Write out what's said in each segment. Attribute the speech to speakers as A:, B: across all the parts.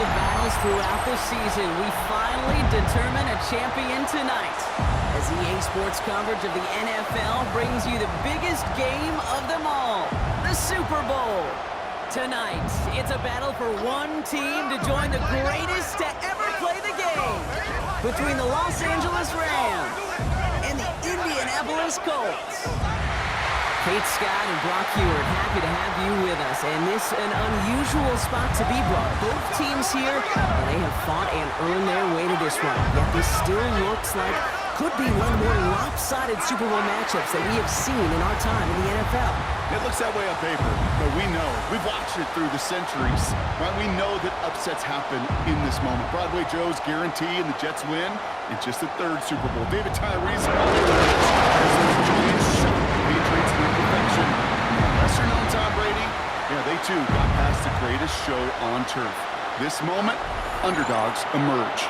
A: of battles throughout the season, we finally determine a champion tonight. As EA Sports coverage of the NFL brings you the biggest game of them all, the Super Bowl. Tonight, it's a battle for one team to join the greatest to ever play the game. Between the Los Angeles Rams and the Indianapolis Colts. Kate Scott and Brock Hewitt, happy to have you with us. And this an unusual spot to be brought. Both teams here, and they have fought and earned their way to this one. Yet this still looks like could be one of the more lopsided Super Bowl matchups that we have seen in our time in the NFL.
B: It looks that way on paper, but we know. We've watched it through the centuries. Right? We know that upsets happen in this moment. Broadway Joe's guarantee and the Jets win in just the third Super Bowl. David Tyree's Patriots in perfection. Lesser known Tom Brady, yeah, they too got past the greatest show on turf. This moment, underdogs emerge.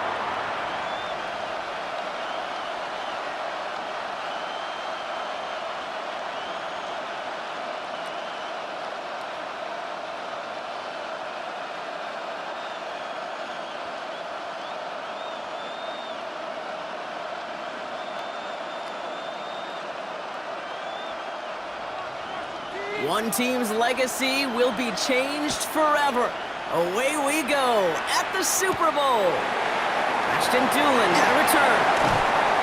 A: One team's legacy will be changed forever. Away we go at the Super Bowl. Ashton Doolin at a return.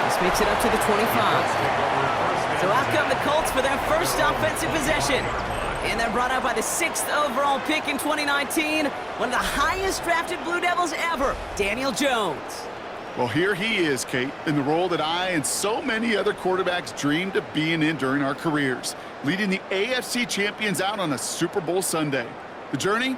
A: This makes it up to the 25. So out come the Colts for their first offensive possession. And they're brought out by the 6th overall pick in 2019. One of the highest drafted Blue Devils ever, Daniel Jones.
B: Well, here he is, Kate, in the role that I and so many other quarterbacks dreamed of being in during our careers, leading the AFC champions out on a Super Bowl Sunday. The journey?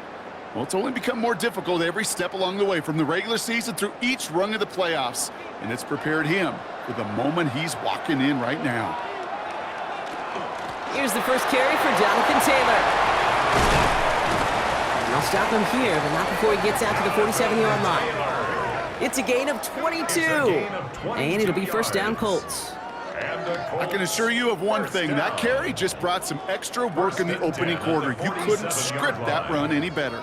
B: Well, it's only become more difficult every step along the way, from the regular season through each rung of the playoffs, and it's prepared him for the moment he's walking in right now.
A: Here's the first carry for Jonathan Taylor. And they'll stop him here, but not before he gets out to the 47-yard line. It's a gain of 22, and it'll be first down Colts.
B: I can assure you of one thing. That carry just brought some extra work in the opening quarter. You couldn't script that run any better.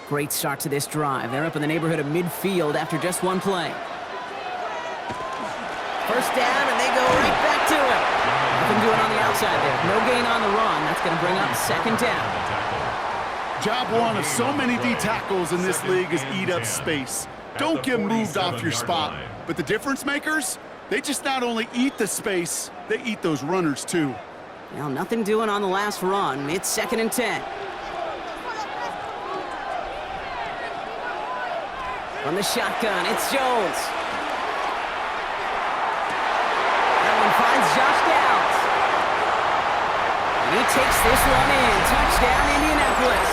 A: Great start to this drive. They're up in the neighborhood of midfield after just one play. First down, and they go right back to it. Nothing doing on the outside there. No gain on the run. That's going to bring up second down.
B: Job one of so many D tackles in this league is eat up space. Don't get moved off your spot. But the difference makers, they just not only eat the space, they eat those runners too.
A: Well, nothing doing on the last run. It's 2nd and 10. From the shotgun, it's Jones. That one finds Josh Downs. And he takes this one in. Touchdown, Indianapolis.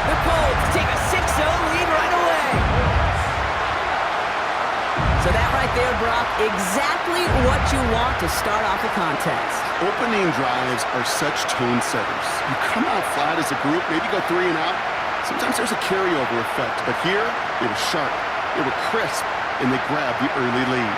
A: The Colts take a 6-0 lead right away. So that right there, Brock, exactly what you want to start off the contest.
B: Opening drives are such tone setters. You come out flat as a group, maybe go 3 and out. Sometimes there's a carryover effect, but here, they were sharp, they were crisp, and they grabbed the early lead.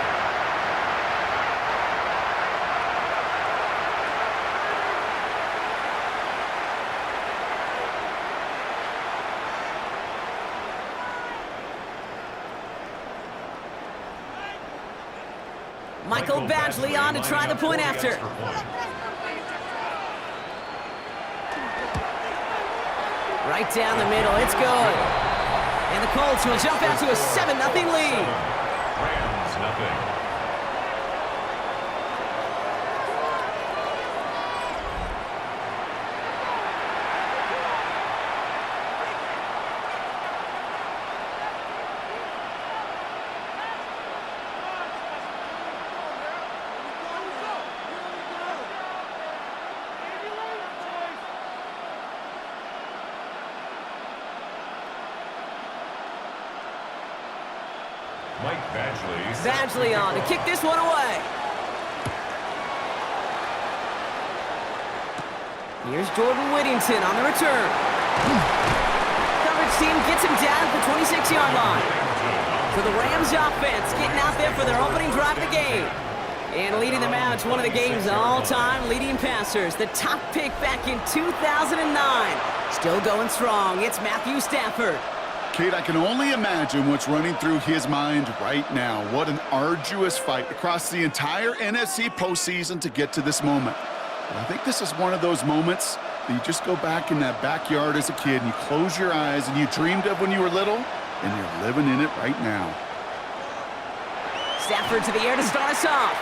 A: Michael Badgley on to try the point after. Right down the middle, it's good. And the Colts will jump out to a 7-0 lead.
C: Rams, nothing.
A: Badgley on to kick this one away. Here's Jordan Whittington on the return. Coverage team gets him down at the 26-yard line. So the Rams offense getting out there for their opening drive of the game. And leading them out, it's one of the game's all-time leading passers. The top pick back in 2009. Still going strong. It's Matthew Stafford.
B: Kate, I can only imagine what's running through his mind right now. What an arduous fight across the entire NFC postseason to get to this moment. But I think this is one of those moments that you just go back in that backyard as a kid and you close your eyes and you dreamed of when you were little, and you're living in it right now.
A: Stafford to the air to start us off.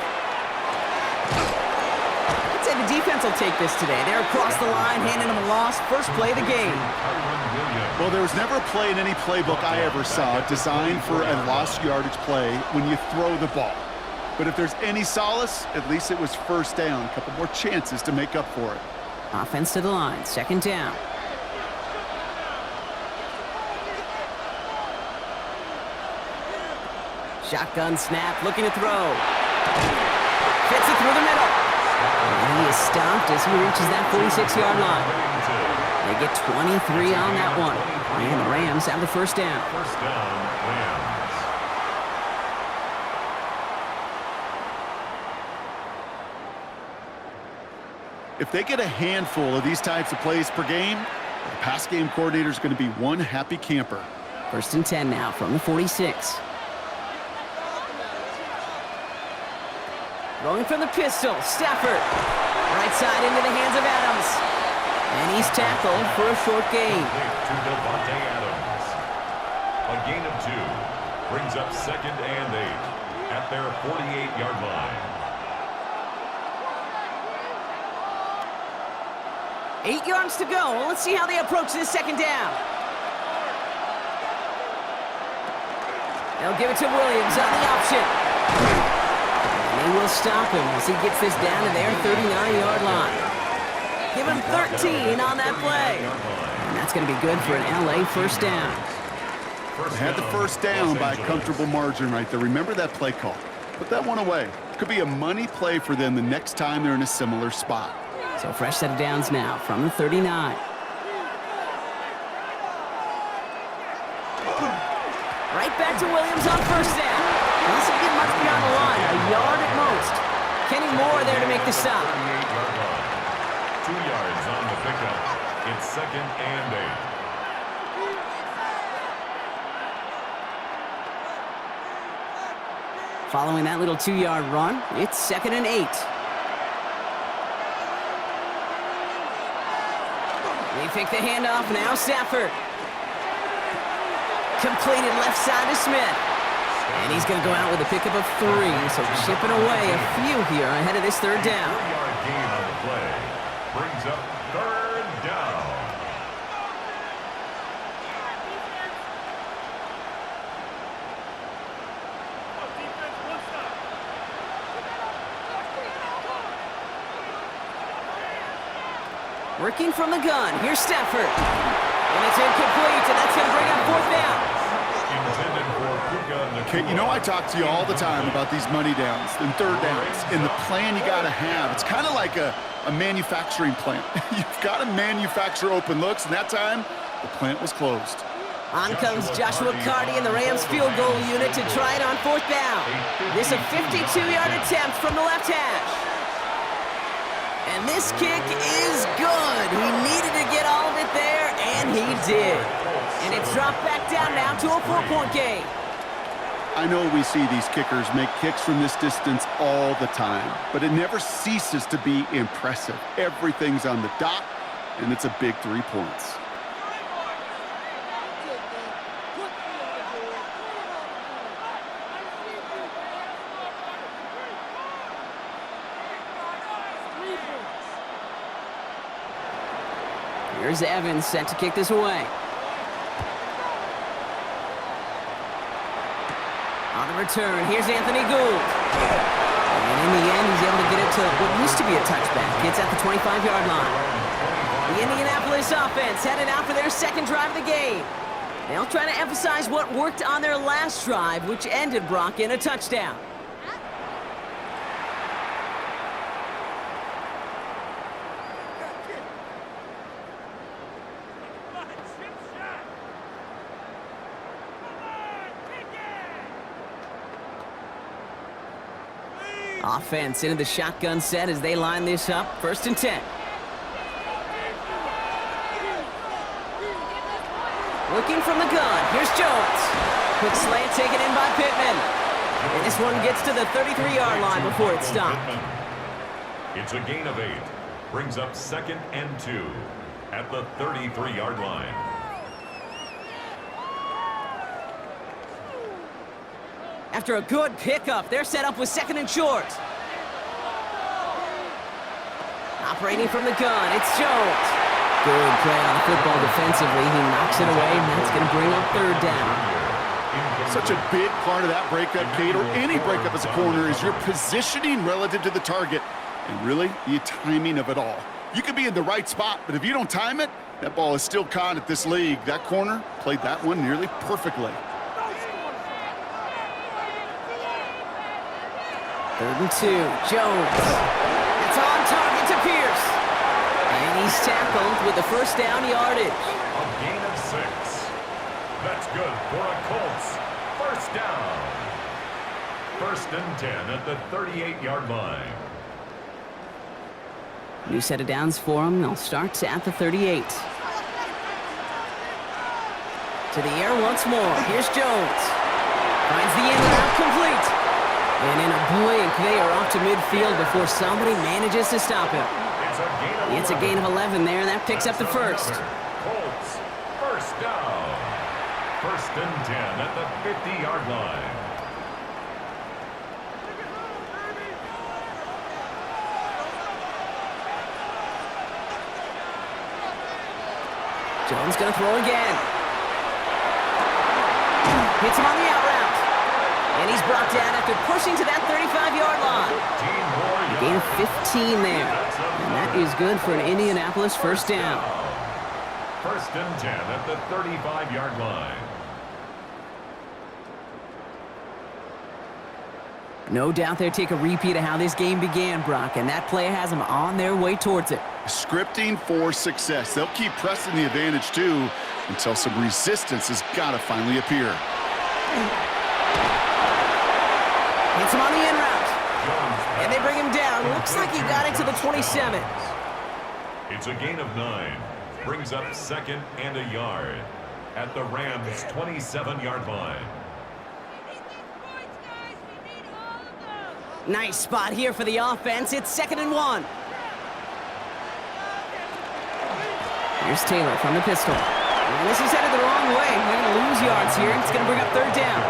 A: I'd say the defense will take this today. They're across the line, handing them a loss. First play of the game.
B: Well, there was never a play in any playbook I ever saw designed for a lost yardage play when you throw the ball. But if there's any solace, at least it was first down. A couple more chances to make up for it.
A: Offense to the line, second down. Shotgun snap, looking to throw. Fits it through the middle. And he is stopped as he reaches that 46-yard line. They get 23 on that one. And the Rams have the first down.
C: First down, Rams.
B: If they get a handful of these types of plays per game, the pass game coordinator is going to be one happy camper.
A: First and 10 now from the 46. Rolling from the pistol, Stafford. Right side into the hands of Adams. And he's tackled for a short gain.
C: To Devontae Adams. A gain of 2. Brings up second and 8 at their 48-yard line.
A: 8 yards to go. Let's see how they approach this second down. They'll give it to Williams on the option. And they will stop him as he gets this down to their 39-yard line. Give him 13 on that play. And that's going to be good for an LA first down.
B: They had the first down by a comfortable margin right there. Remember that play call. Put that one away. Could be a money play for them the next time they're in a similar spot.
A: So fresh set of downs now from the 39. Right back to Williams on first down. Doesn't get much beyond the line, a yard at most. Kenny Moore there to make the stop.
C: 38-yard line. 2 yards on the pickup. It's second and 8.
A: Following that little 2-yard run, it's second and 8. They pick the handoff, now Stafford. Completed left side to Smith. And he's going to go out with a pickup of 3, so chipping away a few here ahead of this third down.
C: 4-yard gain on the play. Brings up third down.
A: Working from the gun, here's Stafford. And it's incomplete, and that's going to bring up fourth down.
C: Intended for Puka Nacua.
B: Okay, you know I talk to you all the time about these money downs and third downs and the plan you got to have. It's kind of like a manufacturing plant. You've got to manufacture open looks, and that time, the plant was closed.
A: On comes Joshua Carty and the Rams field goal unit to try it on fourth down. This a 52-yard attempt from the left hash. And this kick is good. He needed to get all of it there, and he did. And it's dropped back down now to a 4-point game.
B: I know we see these kickers make kicks from this distance all the time, but it never ceases to be impressive. Everything's on the dot, and it's a big 3 points.
A: Here's Evans set to kick this away. On the return, here's Anthony Gould. And in the end, he's able to get it to what used to be a touchback. It's at the 25-yard line. The Indianapolis offense headed out for their second drive of the game. They'll try to emphasize what worked on their last drive, which ended, Brock, in a touchdown. Offense into the shotgun set as they line this up. First and 10. Looking from the gun. Here's Jones. Quick slant taken in by Pittman. And this one gets to the 33-yard line before it's stopped.
C: It's a gain of 8. Brings up 2nd and 2 at the 33-yard line.
A: After a good pickup, they're set up with 2nd and short. Operating from the gun, it's Jones. Good play on the football defensively. He knocks it away, and that's going to bring up 3rd down.
B: Such a big part of that breakup, Kate, or any breakup as a corner, is your positioning relative to the target, and really, the timing of it all. You could be in the right spot, but if you don't time it, that ball is still caught at this league. That corner played that one nearly perfectly.
A: 3rd and 2, Jones. It's on target to Pierce. And he's tackled with the 1st down yardage.
C: A gain of 6. That's good for a Colts 1st down. 1st and 10 at the 38-yard line.
A: New set of downs for him. They'll start at the 38. To the air once more. Here's Jones. Finds the end route complete. And in a blink, they are off to midfield before somebody manages to stop him. It's a gain of 11 there, and that picks up the 1st.
C: Colts 1st down. 1st and 10 at the 50-yard line.
A: Jones going to throw again. Hits him on the out route. And he's brought down after pushing to that 35-yard line. A gain of 15 there. And that is good for an Indianapolis 1st down.
C: 1st and 10 at the 35-yard line.
A: No doubt they'll take a repeat of how this game began, Brock, and that play has them on their way towards it.
B: Scripting for success. They'll keep pressing the advantage, too, until some resistance has got to finally appear.
A: Hits him on the in route. And they bring him down. Looks like he got into the 27.
C: It's a gain of 9. Brings up 2nd and a yard at the Rams' 27-yard line.
A: Nice spot here for the offense. It's 2nd and 1. Here's Taylor from the pistol. And this is headed the wrong way. They're going to lose yards here. It's going to bring up 3rd down.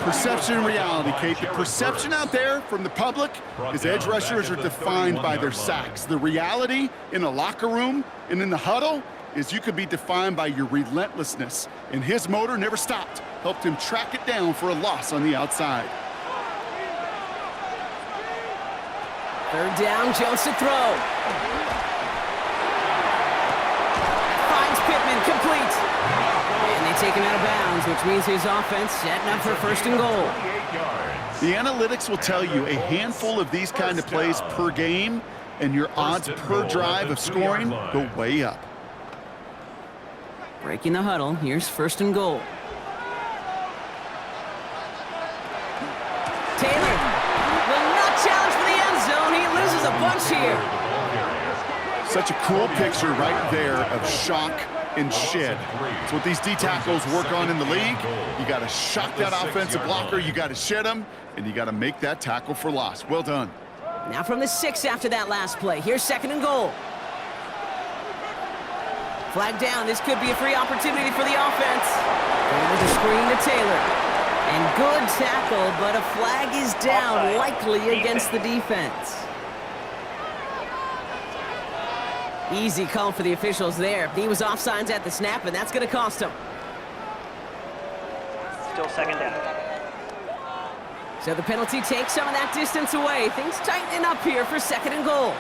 B: Perception and reality, Kate. The perception out there from the public is edge rushers are defined by their sacks. The reality in a locker room and in the huddle is you could be defined by your relentlessness. And his motor never stopped. Helped him track it down for a loss on the outside.
A: 3rd down, Jones to throw. Finds Pittman, complete. And they take him out of bounds, which means his offense setting up for 1st and goal.
B: The analytics will tell you a handful of these kind of plays per game, and your odds per drive of scoring go way up.
A: Breaking the huddle, here's 1st and goal. Taylor will not challenge for the end zone. He loses a bunch here.
B: Such a cool picture right there of shock and shed. It's what these D tackles work on in the league. You got to shock that offensive blocker, you got to shed him, and you got to make that tackle for loss. Well done.
A: Now from the 6 after that last play. Here's 2nd and goal. Flag down. This could be a free opportunity for the offense. Going with a screen to Taylor. And good tackle, but a flag is down, likely against the defense. Easy call for the officials there. He was offsides at the snap, and that's going to cost him.
D: Still 2nd down.
A: So the penalty takes some of that distance away. Things tightening up here for 2nd and goal.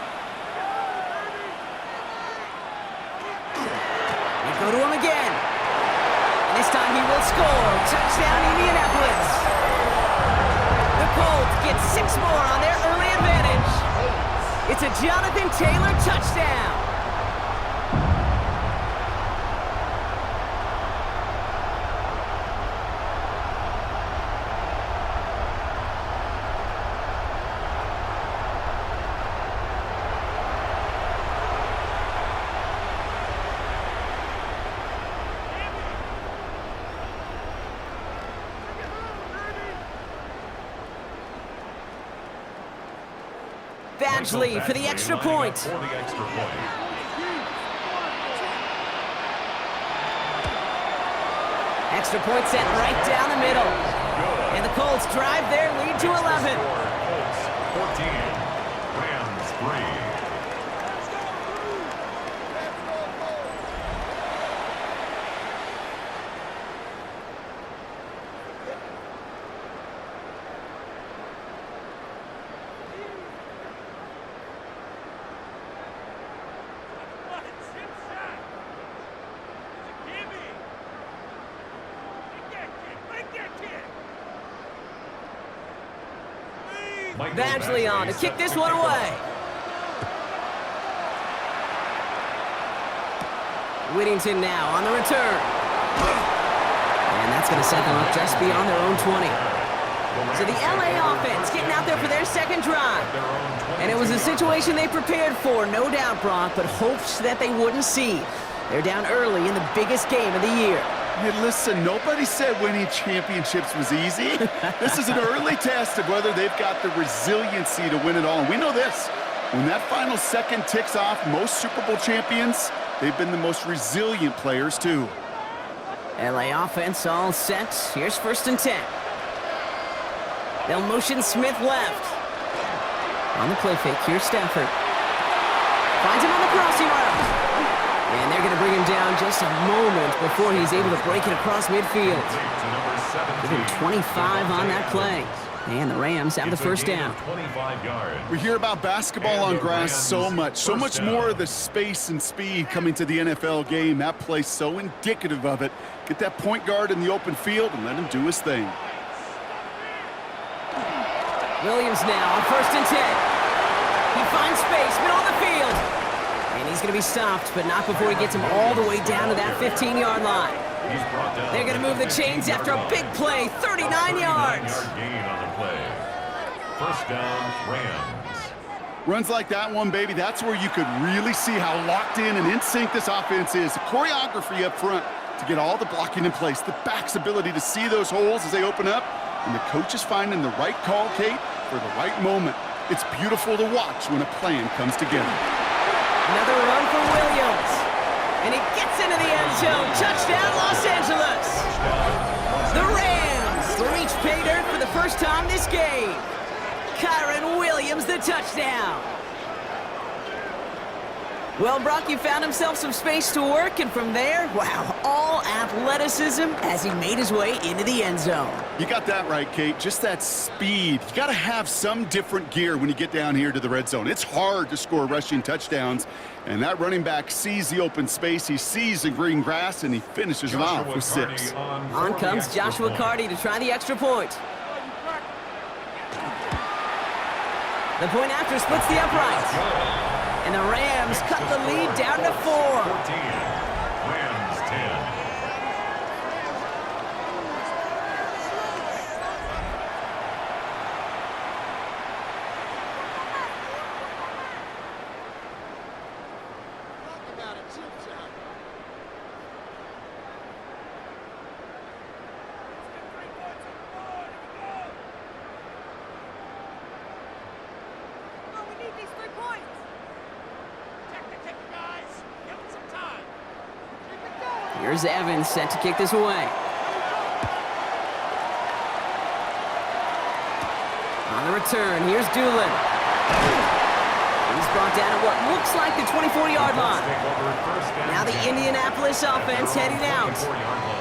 A: They go to him again. And this time he will score. Touchdown, Indianapolis. The Colts get 6 more on their early advantage. It's a Jonathan Taylor touchdown. Badgley for the extra point. Extra point set right down the middle. And the Colts drive their lead to 11.
C: Colts 14, Rams 3.
A: Badgley on to kick this one away. Whittington now on the return. And that's going to set them up just beyond their own 20. So the LA offense getting out there for their second drive. And it was a situation they prepared for, no doubt, Brock, but hopes that they wouldn't see. They're down early in the biggest game of the year.
B: Hey, listen, nobody said winning championships was easy. This is an early test of whether they've got the resiliency to win it all. And we know this. When that final second ticks off, most Super Bowl champions, they've been the most resilient players, too.
A: LA offense all set. Here's 1st and 10. They'll motion Smith left. On the play fake, here's Stafford. Finds him on the crossing route. And they're going to bring him down just a moment before he's able to break it across midfield. Give him 25 on that play. And the Rams have the first down.
B: We hear about basketball on grass so much more of the space and speed coming to the NFL game. That play's so indicative of it. Get that point guard in the open field and let him do his thing.
A: Williams now on 1st and 10. He finds space, middle of the field. And he's going to be stopped, but not before he gets him all the way down to that 15-yard line. They're going to move the chains after a big play, 39 yards.
C: First down, Rams.
B: Runs like that one, baby, that's where you could really see how locked in and in sync this offense is. The choreography up front to get all the blocking in place, the back's ability to see those holes as they open up, and the coach is finding the right call, Kate, for the right moment. It's beautiful to watch when a plan comes together.
A: Another run for Williams. And he gets into the end zone. Touchdown, Los Angeles. The Rams reach pay dirt for the first time this game. Kyron Williams, the touchdown. Well, Brock, he found himself some space to work, and from there, wow, all athleticism as he made his way into the end zone.
B: You got that right, Kate. Just that speed. You got to have some different gear when you get down here to the red zone. It's hard to score rushing touchdowns, and that running back sees the open space, he sees the green grass, and he finishes it off with 6.
A: On comes Joshua Carty to try the extra point. The point after splits the uprights. And the Rams cut the lead down to 4.
C: 14, Rams 10.
A: Here's Evans set to kick this away. On the return, here's Doolin. He's brought down at what looks like the 24-yard line. Now the Indianapolis offense heading out.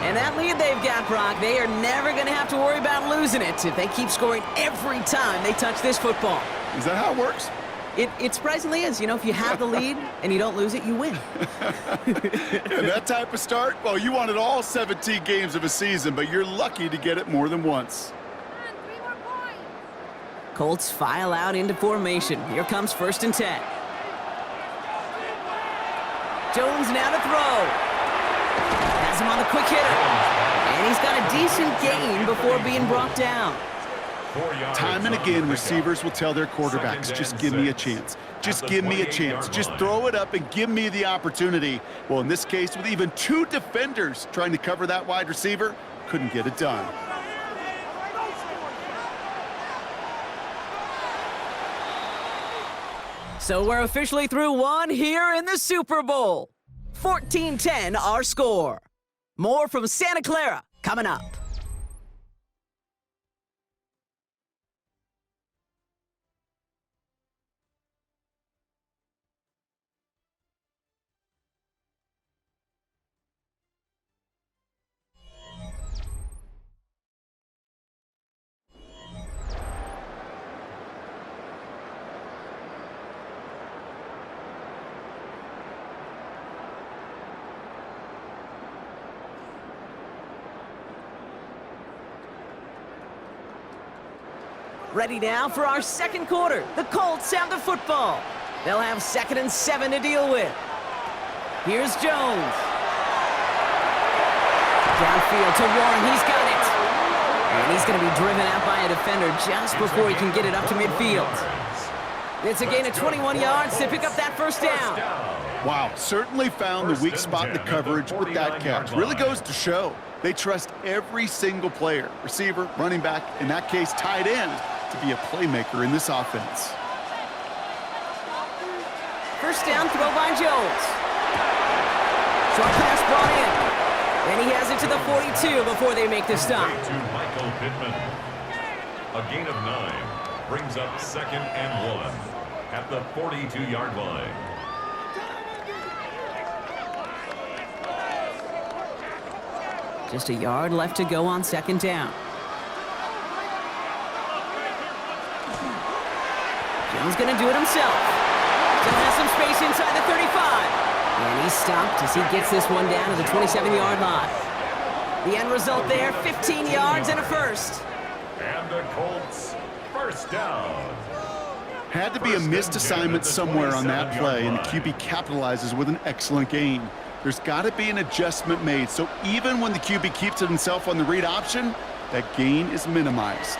A: And that lead they've got, Brock, they are never going to have to worry about losing it if they keep scoring every time they touch this football.
B: Is that how it works?
A: It surprisingly is. You know, if you have the lead and you don't lose it, you win.
B: And that type of start, well, you wanted all 17 games of a season, but you're lucky to get it more than once.
A: Colts file out into formation. Here comes 1st and 10. Jones now to throw. Has him on the quick hitter. And he's got a decent gain before being brought down.
B: Time and again, receivers will tell their quarterbacks, just give me a chance. Just give me a chance. Just throw it up and give me the opportunity. Well, in this case, with even 2 defenders trying to cover that wide receiver, couldn't get it done.
A: So we're officially through one here in the Super Bowl. 14-10 our score. More from Santa Clara coming up. Ready now for our second quarter. The Colts have the football. They'll have 2nd and 7 to deal with. Here's Jones. Downfield to Warren. He's got it. And he's going to be driven out by a defender just before he can get it up to midfield. It's a gain of 21 yards to pick up that first down.
B: Wow, certainly found the weak spot in the coverage with that catch. Really goes to show they trust every single player, receiver, running back, in that case, tight end, to be a playmaker in this offense.
A: First down throw by Jones. Short pass brought in. And he has it to the 42 before they make the stop.
C: To Michael Pittman. A gain of 9 brings up 2nd and 1 at the 42-yard line.
A: Just a yard left to go on 2nd down. Jones going to do it himself. Still has some space inside the 35. And he's stopped as he gets this one down to the 27-yard line. The end result there, 15 yards and a first.
C: And the Colts, first down.
B: Had to be a missed assignment somewhere on that play, and the QB capitalizes with an excellent gain. There's got to be an adjustment made, so even when the QB keeps it himself on the read option, that gain is minimized.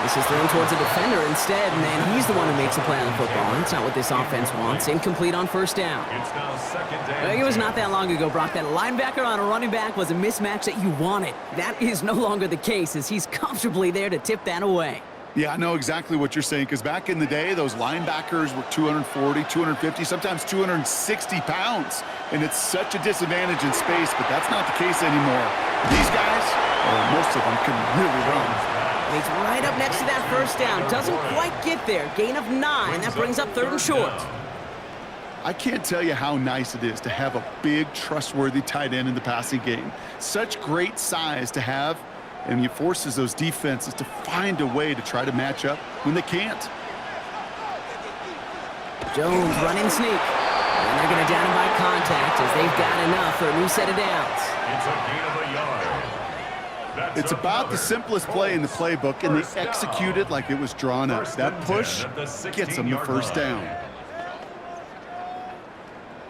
A: This is thrown towards a defender instead, and then he's the one who makes a play on the football. That's not what this offense wants. Incomplete on first down.
C: It's now 2nd down.
A: It was not that long ago, Brock, that linebacker on a running back was a mismatch that you wanted. That is no longer the case, as he's comfortably there to tip that away.
B: Yeah, I know exactly what you're saying, because back in the day, those linebackers were 240, 250, sometimes 260 pounds. And it's such a disadvantage in space, but that's not the case anymore. These guys, or most of them, can really run.
A: He's right up next to that first down. Doesn't quite get there. Gain of 9. That brings up 3rd and short.
B: I can't tell you how nice it is to have a big, trustworthy tight end in the passing game. Such great size to have, and it forces those defenses to find a way to try to match up when they can't.
A: Jones running sneak. And they're going to down him by contact as they've got enough for a new set of downs.
C: It's a gain of a yard.
B: It's about the simplest play in the playbook, and they execute it like it was drawn up. That push gets them the first down.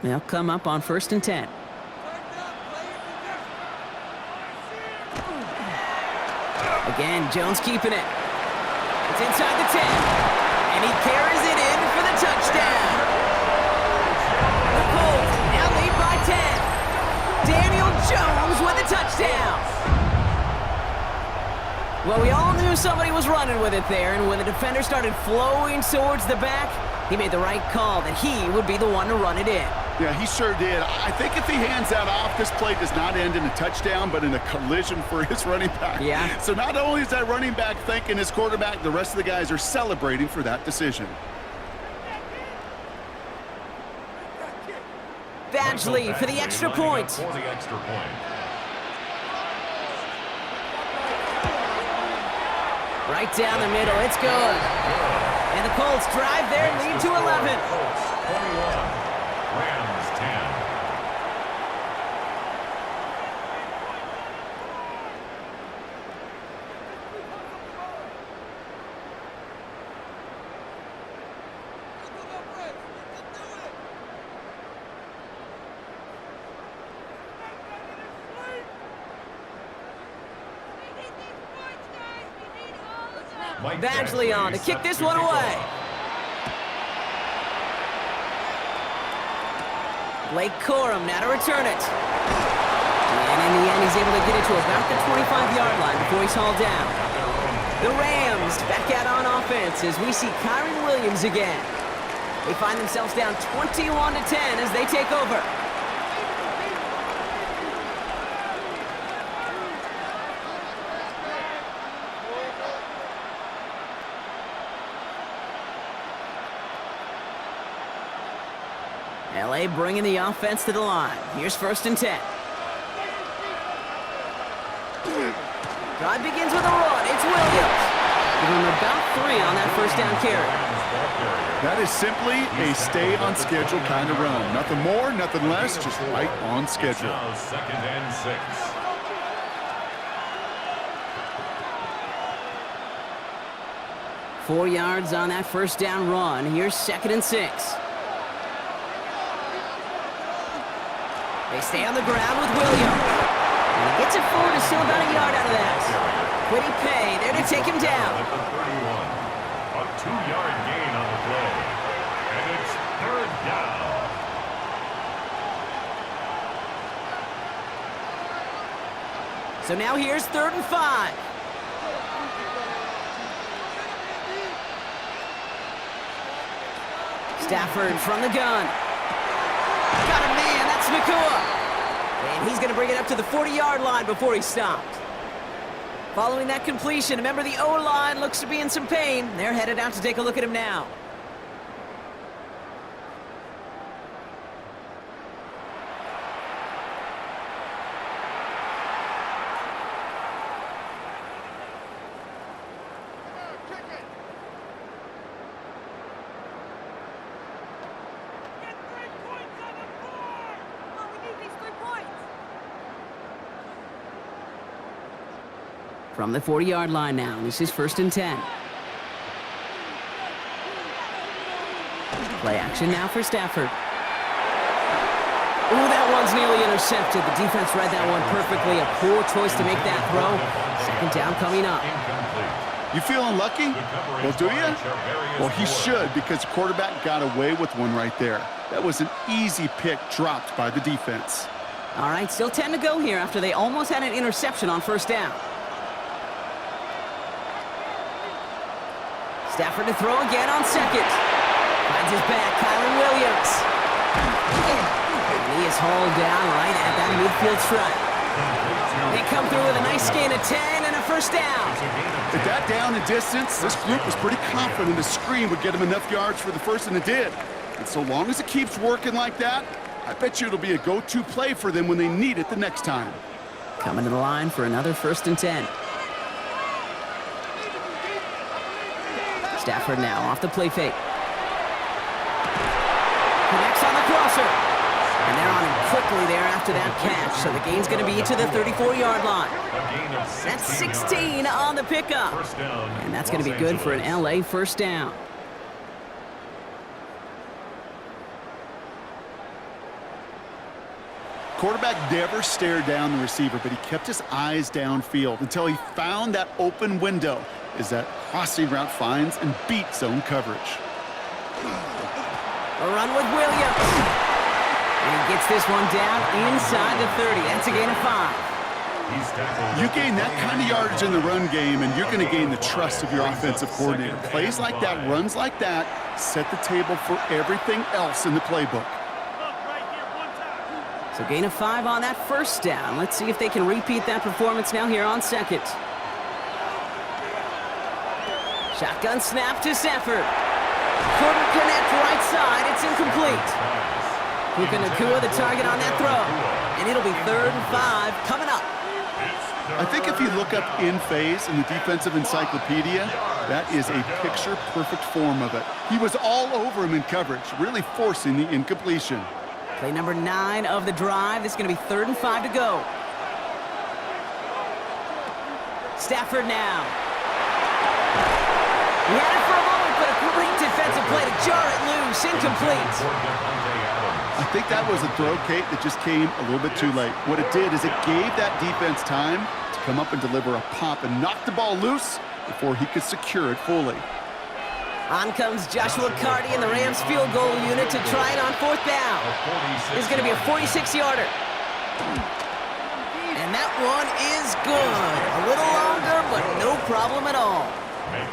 A: They'll come up on 1st and 10. Again, Jones keeping it. It's inside the 10. And he carries it in for the touchdown. The Colts now lead by 10. Daniel Jones with a touchdown. Well, we all knew somebody was running with it there, and when the defender started flowing towards the back, he made the right call that he would be the one to run it in.
B: Yeah, he sure did. I think if he hands that off, this play does not end in a touchdown, but in a collision for his running back.
A: Yeah.
B: So not only is that running back thanking his quarterback, the rest of the guys are celebrating for that decision.
A: Badgley for the extra point. Right down the middle, it's good. And the Colts drive their lead to 11.
C: Colts 21, Rams 10.
A: Badgley on to kick this one away. Blake Corum now to return it. And in the end, he's able to get it to about the 25-yard line before he's hauled down. The Rams back out on offense as we see Kyron Williams again. They find themselves down 21-10 as they take over. LA bringing the offense to the line. Here's 1st and 10. Drive begins with a run. It's Williams. Give him about 3 on that 1st down carry.
B: That is simply a stay-on-schedule kind of run. Nothing more, nothing less, just right on schedule.
C: Now 2nd and 6.
A: 4 yards on that 1st down run. Here's 2nd and 6. They stay on the ground with Williams. And he gets it forward to still about a yard out of that. Quiddy Pay there to take him down.
C: At the 31. A 2-yard gain on the play. And it's 3rd down.
A: So now here's 3rd and 5. Stafford from the gun. Got a man, that's Nakua. And he's going to bring it up to the 40-yard line before he stopped. Following that completion, remember the O-line looks to be in some pain. They're headed out to take a look at him now. From the 40-yard line now, this is 1st and 10. Play action now for Stafford. Ooh, that one's nearly intercepted. The defense read that one perfectly. A poor choice to make that throw. 2nd down coming up.
B: You feeling lucky? Well, do you? Well, he should, because the quarterback got away with one right there. That was an easy pick dropped by the defense.
A: All right, still 10 to go here after they almost had an interception on 1st down. Stafford to throw again on 2nd. Finds his back, Kyron Williams. And he is hauled down right at that midfield stripe. They come through with a nice gain of 10 and a 1st down.
B: At that down and distance, this group was pretty confident the screen would get them enough yards for the 1st, and it did. And so long as it keeps working like that, I bet you it'll be a go-to play for them when they need it the next time.
A: Coming to the line for another 1st and 10. Stafford now off the play fake. Connects on the crosser. And they're on him quickly there after that catch. So the gain's going to be to the 34-yard line. That's 16 on the pickup. And that's going to be good for an LA 1st down.
B: Quarterback never stared down the receiver, but he kept his eyes downfield until he found that open window as that crossing route finds and beats zone coverage.
A: A run with Williams. And he gets this one down inside the 30. That's a gain of 5.
B: You gain that kind of yardage in the run game, and you're going to gain the trust of your offensive coordinator. Plays like that, runs like that, set the table for everything else in the playbook.
A: So gain of 5 on that 1st down. Let's see if they can repeat that performance now here on 2nd. Shotgun snap to Stafford. Couldn't connect right side. It's incomplete. Puka Nacua the target on that throw. And it'll be 3rd and 5 coming up.
B: I think if you look up in phase in the defensive encyclopedia, that is a picture-perfect form of it. He was all over him in coverage, really forcing the incompletion.
A: Play number 9 of the drive. This is going to be 3rd and 5 to go. Stafford now. He had it for a moment, but a great defensive play to jar it loose. Incomplete.
B: I think that was a throw, Kate, that just came a little bit too late. What it did is it gave that defense time to come up and deliver a pop and knock the ball loose before he could secure it fully.
A: On comes Joshua Carty and the Rams field goal unit to try it on 4th down. This is going to be a 46-yarder. And that one is good. A little longer, but no problem at all.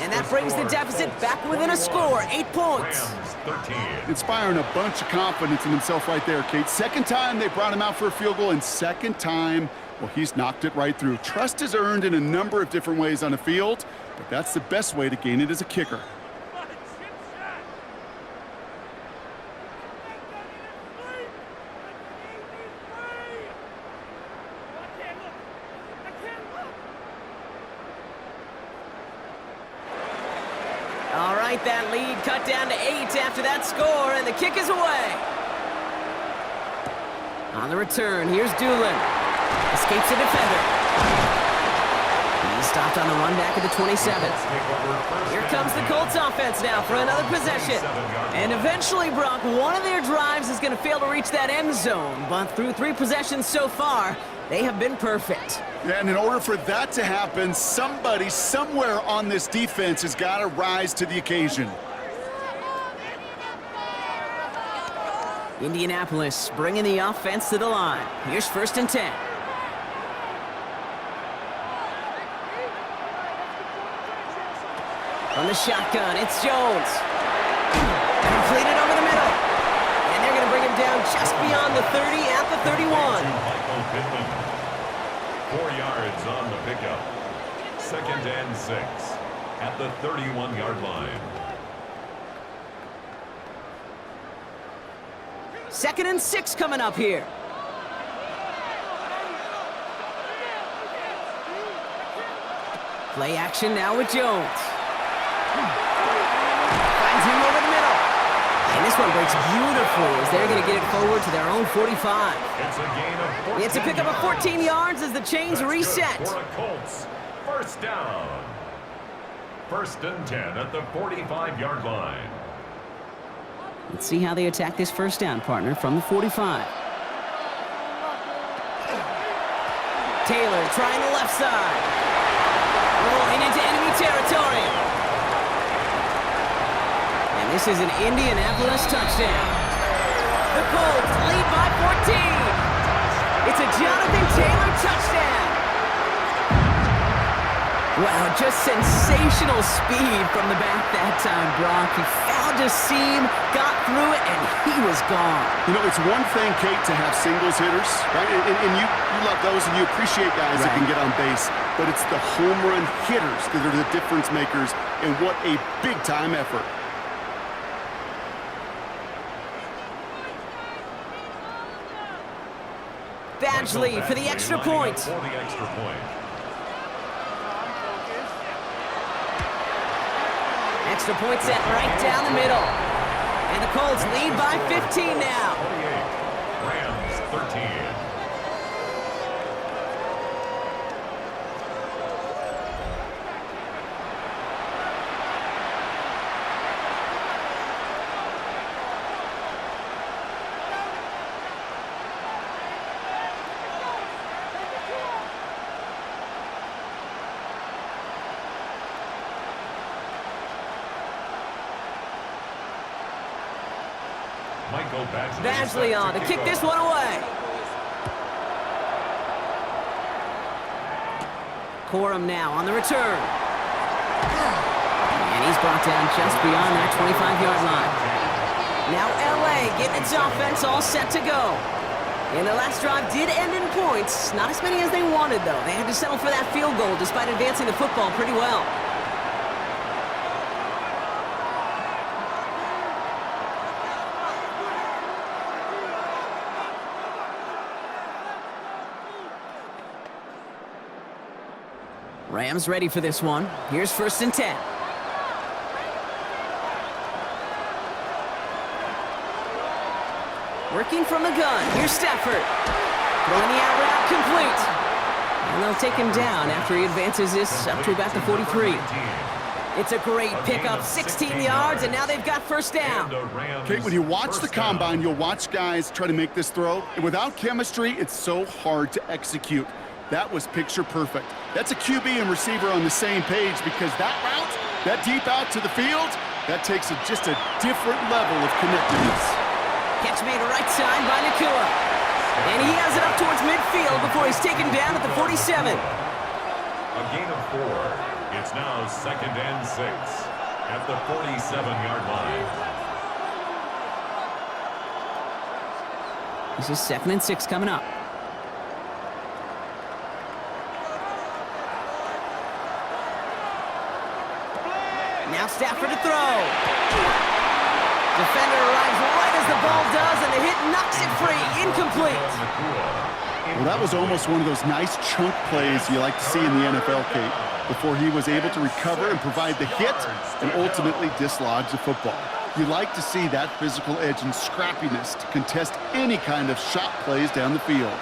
A: And that brings the deficit back within a score, 8 points.
B: Inspiring a bunch of confidence in himself right there, Kate. Second time they brought him out for a field goal, and second time, well, he's knocked it right through. Trust is earned in a number of different ways on the field, but that's the best way to gain it as a kicker.
A: All right, that lead cut down to 8 after that score, and the kick is away. On the return, here's Doolin. Escapes the defender. He's stopped on the run back at the 27. Here comes the Colts offense now for another possession. And eventually, Brock, one of their drives is going to fail to reach that end zone. But through 3 possessions so far, they have been perfect.
B: Yeah, and in order for that to happen, somebody somewhere on this defense has got to rise to the occasion.
A: Indianapolis bringing the offense to the line. Here's 1st and 10. From the shotgun, it's Jones. Completed over the middle. And they're going to bring him down just beyond the 30 at the 31.
C: 4 yards on the pickup. 2nd and 6 at the 31-yard line.
A: 2nd and 6 coming up here. Play action now with Jones. Finds him over the middle. And this one breaks beautifully as they're going to get it forward to their own 45.
C: It's a gain of 14
A: It's a pickup of 14 yards as the chains
C: That's
A: reset.
C: good for a Colts. 1st down. 1st and 10 at the 45-yard line.
A: Let's see how they attack this 1st down, partner, from the 45. Taylor trying the left side. Rolling into enemy territory. And this is an Indianapolis touchdown. The Colts lead by 14. It's a Jonathan Taylor touchdown. Wow, just sensational speed from the back that time, Brock. He found a seam, got through it, and he was gone.
B: You know, it's one thing, Kate, to have singles hitters, right? And you love those, and you appreciate guys that can get on base. But it's the home run hitters that are the difference makers, and what a big-time effort.
A: Badgley for the extra point.
C: For the extra point.
A: Extra point set right down the middle. And the Colts lead by 15 now.
C: 28. Rams 13.
A: Badgley on to kick this one away. Corum now on the return. And he's brought down just beyond that 25-yard line. Now LA getting its offense all set to go. And the last drive did end in points. Not as many as they wanted, though. They had to settle for that field goal despite advancing the football pretty well. Rams ready for this one. Here's 1st and 10. Working from the gun. Here's Stafford. Throwing the out route complete. And they'll take him down after he advances this up to about the 43. It's a great pickup, 16 yards, and now they've got 1st down.
B: Okay, when you watch the combine, you'll watch guys try to make this throw. And without chemistry, it's so hard to execute. That was picture perfect. That's a QB and receiver on the same page, because that route, that deep out to the field, that takes just a different level of connectedness.
A: Catch made right side by Nakua. And he has it up towards midfield before he's taken down at the 47.
C: A gain of 4 It's now 2nd and 6 at the 47-yard line.
A: This is 2nd and 6 coming up. Now Stafford to throw. Defender arrives right as the ball does, and the hit knocks it free. Incomplete.
B: Well, that was almost one of those nice chunk plays you like to see in the NFL, Kate, before he was able to recover and provide the hit and ultimately dislodge the football. You like to see that physical edge and scrappiness to contest any kind of shot plays down the field.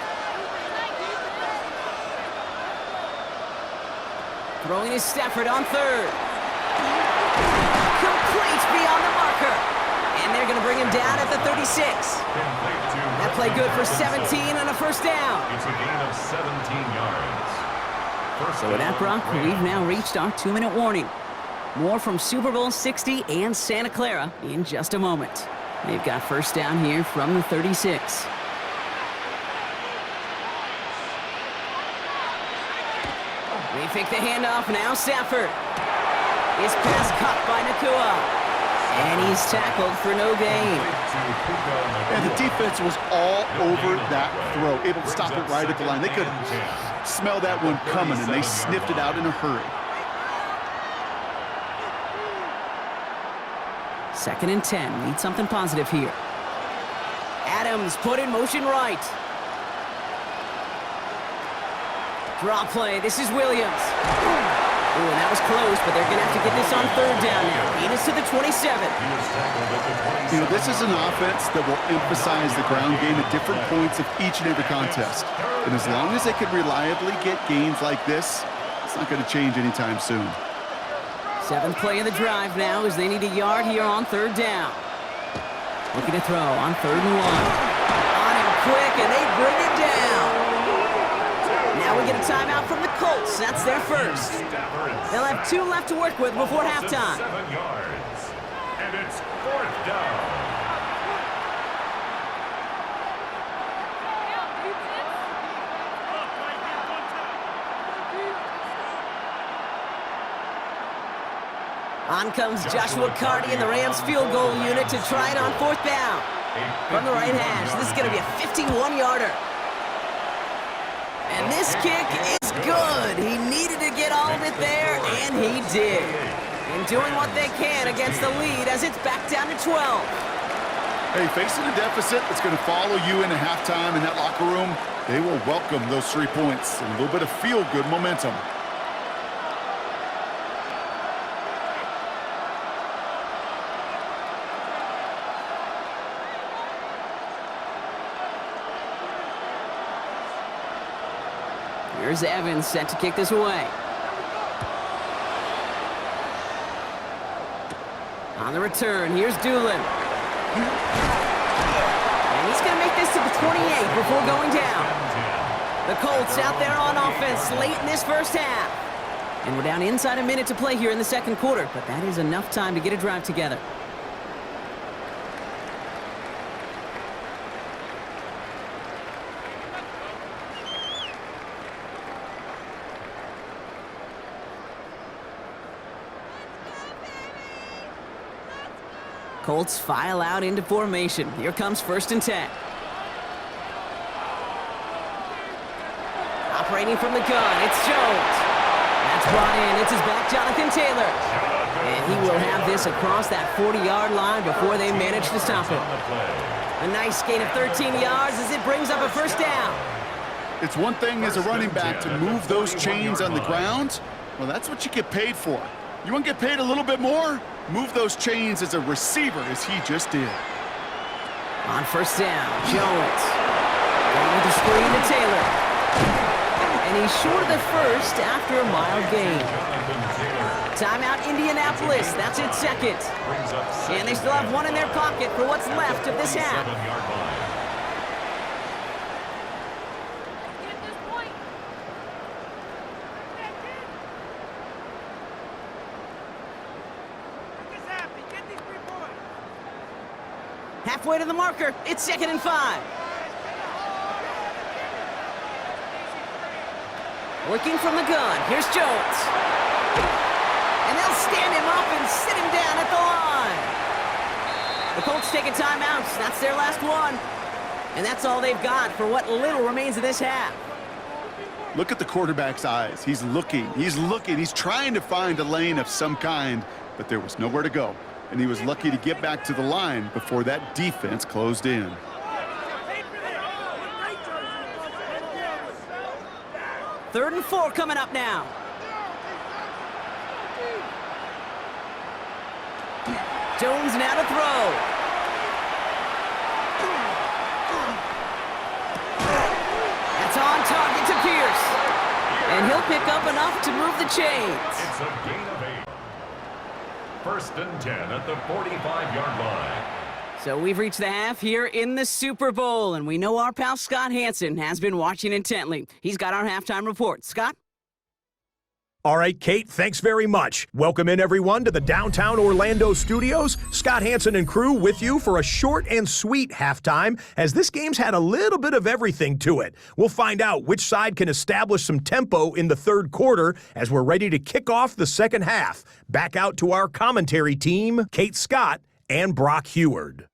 A: Throwing is Stafford on 3rd. Complete beyond the marker. And they're going to bring him down at the 36. That play good for 17 and a first down.
C: It's a gain of 17 yards.
A: So with that, Brock, we've now reached our 2-minute warning. More from Super Bowl 60 and Santa Clara in just a moment. They've got first down here from the 36. They fake the handoff, now Stafford. His pass caught by Nakua. And he's tackled for no gain.
B: And the defense was all over that throw, able to stop it right at the line. They could smell that one coming, and they sniffed it out in a hurry.
A: 2nd and 10. Need something positive here. Adams put in motion right. Draw play. This is Williams. Ooh, and that was close, but they're going to have to get this on 3rd down now. Lead us to the 27.
B: You know, this is an offense that will emphasize the ground game at different points of each and every contest. And as long as they can reliably get gains like this, it's not going to change anytime soon.
A: 7th play of the drive now as they need a yard here on 3rd down. Looking to throw on 3rd and 1. On him quick, and they bring it down. Now we get a timeout from the Colts. That's their first. They'll have 2 left to work with before halftime.
C: 7 yards. And it's 4th down.
A: On comes Joshua Carty and the Rams field goal unit to try it on 4th down. From the right hash, this is going to be a 51-yarder. And this kick is good. He needed to get all of it there, and he did. And doing what they can against the lead as it's back down to 12.
B: Hey, facing a deficit that's going to follow you into halftime in that locker room, they will welcome those 3 points and a little bit of feel-good momentum.
A: Here's Evans set to kick this away. On the return, here's Doolin. And he's going to make this to the 28 before going down. The Colts out there on offense late in this first half. And we're down inside a minute to play here in the 2nd quarter, but that is enough time to get a drive together. Colts file out into formation. Here comes 1st and 10. Operating from the gun, it's Jones. That's brought in. It's his back, Jonathan Taylor. And he will have this across that 40-yard line before they manage to stop him. A nice gain of 13 yards as it brings up a first down.
B: It's one thing as a running back to move those chains on the ground. Well, that's what you get paid for. You want to get paid a little bit more? Move those chains as a receiver, as he just did.
A: On 1st down, Jones. Going with the screen to Taylor. And he's short of the first after a mild gain. Timeout, Indianapolis. That's its 2nd. And they still have 1 in their pocket for what's left of this half. Halfway to the marker, it's 2nd and 5. Working from the gun, here's Jones. And they'll stand him up and sit him down at the line. The Colts take a timeout. That's their last one. And that's all they've got for what little remains of this half.
B: Look at the quarterback's eyes. He's looking. He's trying to find a lane of some kind, but there was nowhere to go. And he was lucky to get back to the line before that defense closed in.
A: Third and 4 coming up now. Jones now to throw. That's on target to Pierce. And he'll pick up enough to move the chains.
C: It's a gain of 8. First and 10 at the 45-yard line.
A: So we've reached the half here in the Super Bowl, and we know our pal Scott Hansen has been watching intently. He's got our halftime report. Scott?
D: All right, Kate, thanks very much. Welcome in, everyone, to the downtown Orlando studios. Scott Hansen and crew with you for a short and sweet halftime, as this game's had a little bit of everything to it. We'll find out which side can establish some tempo in the third quarter as we're ready to kick off the second half. Back out to our commentary team, Kate Scott and Brock Heward.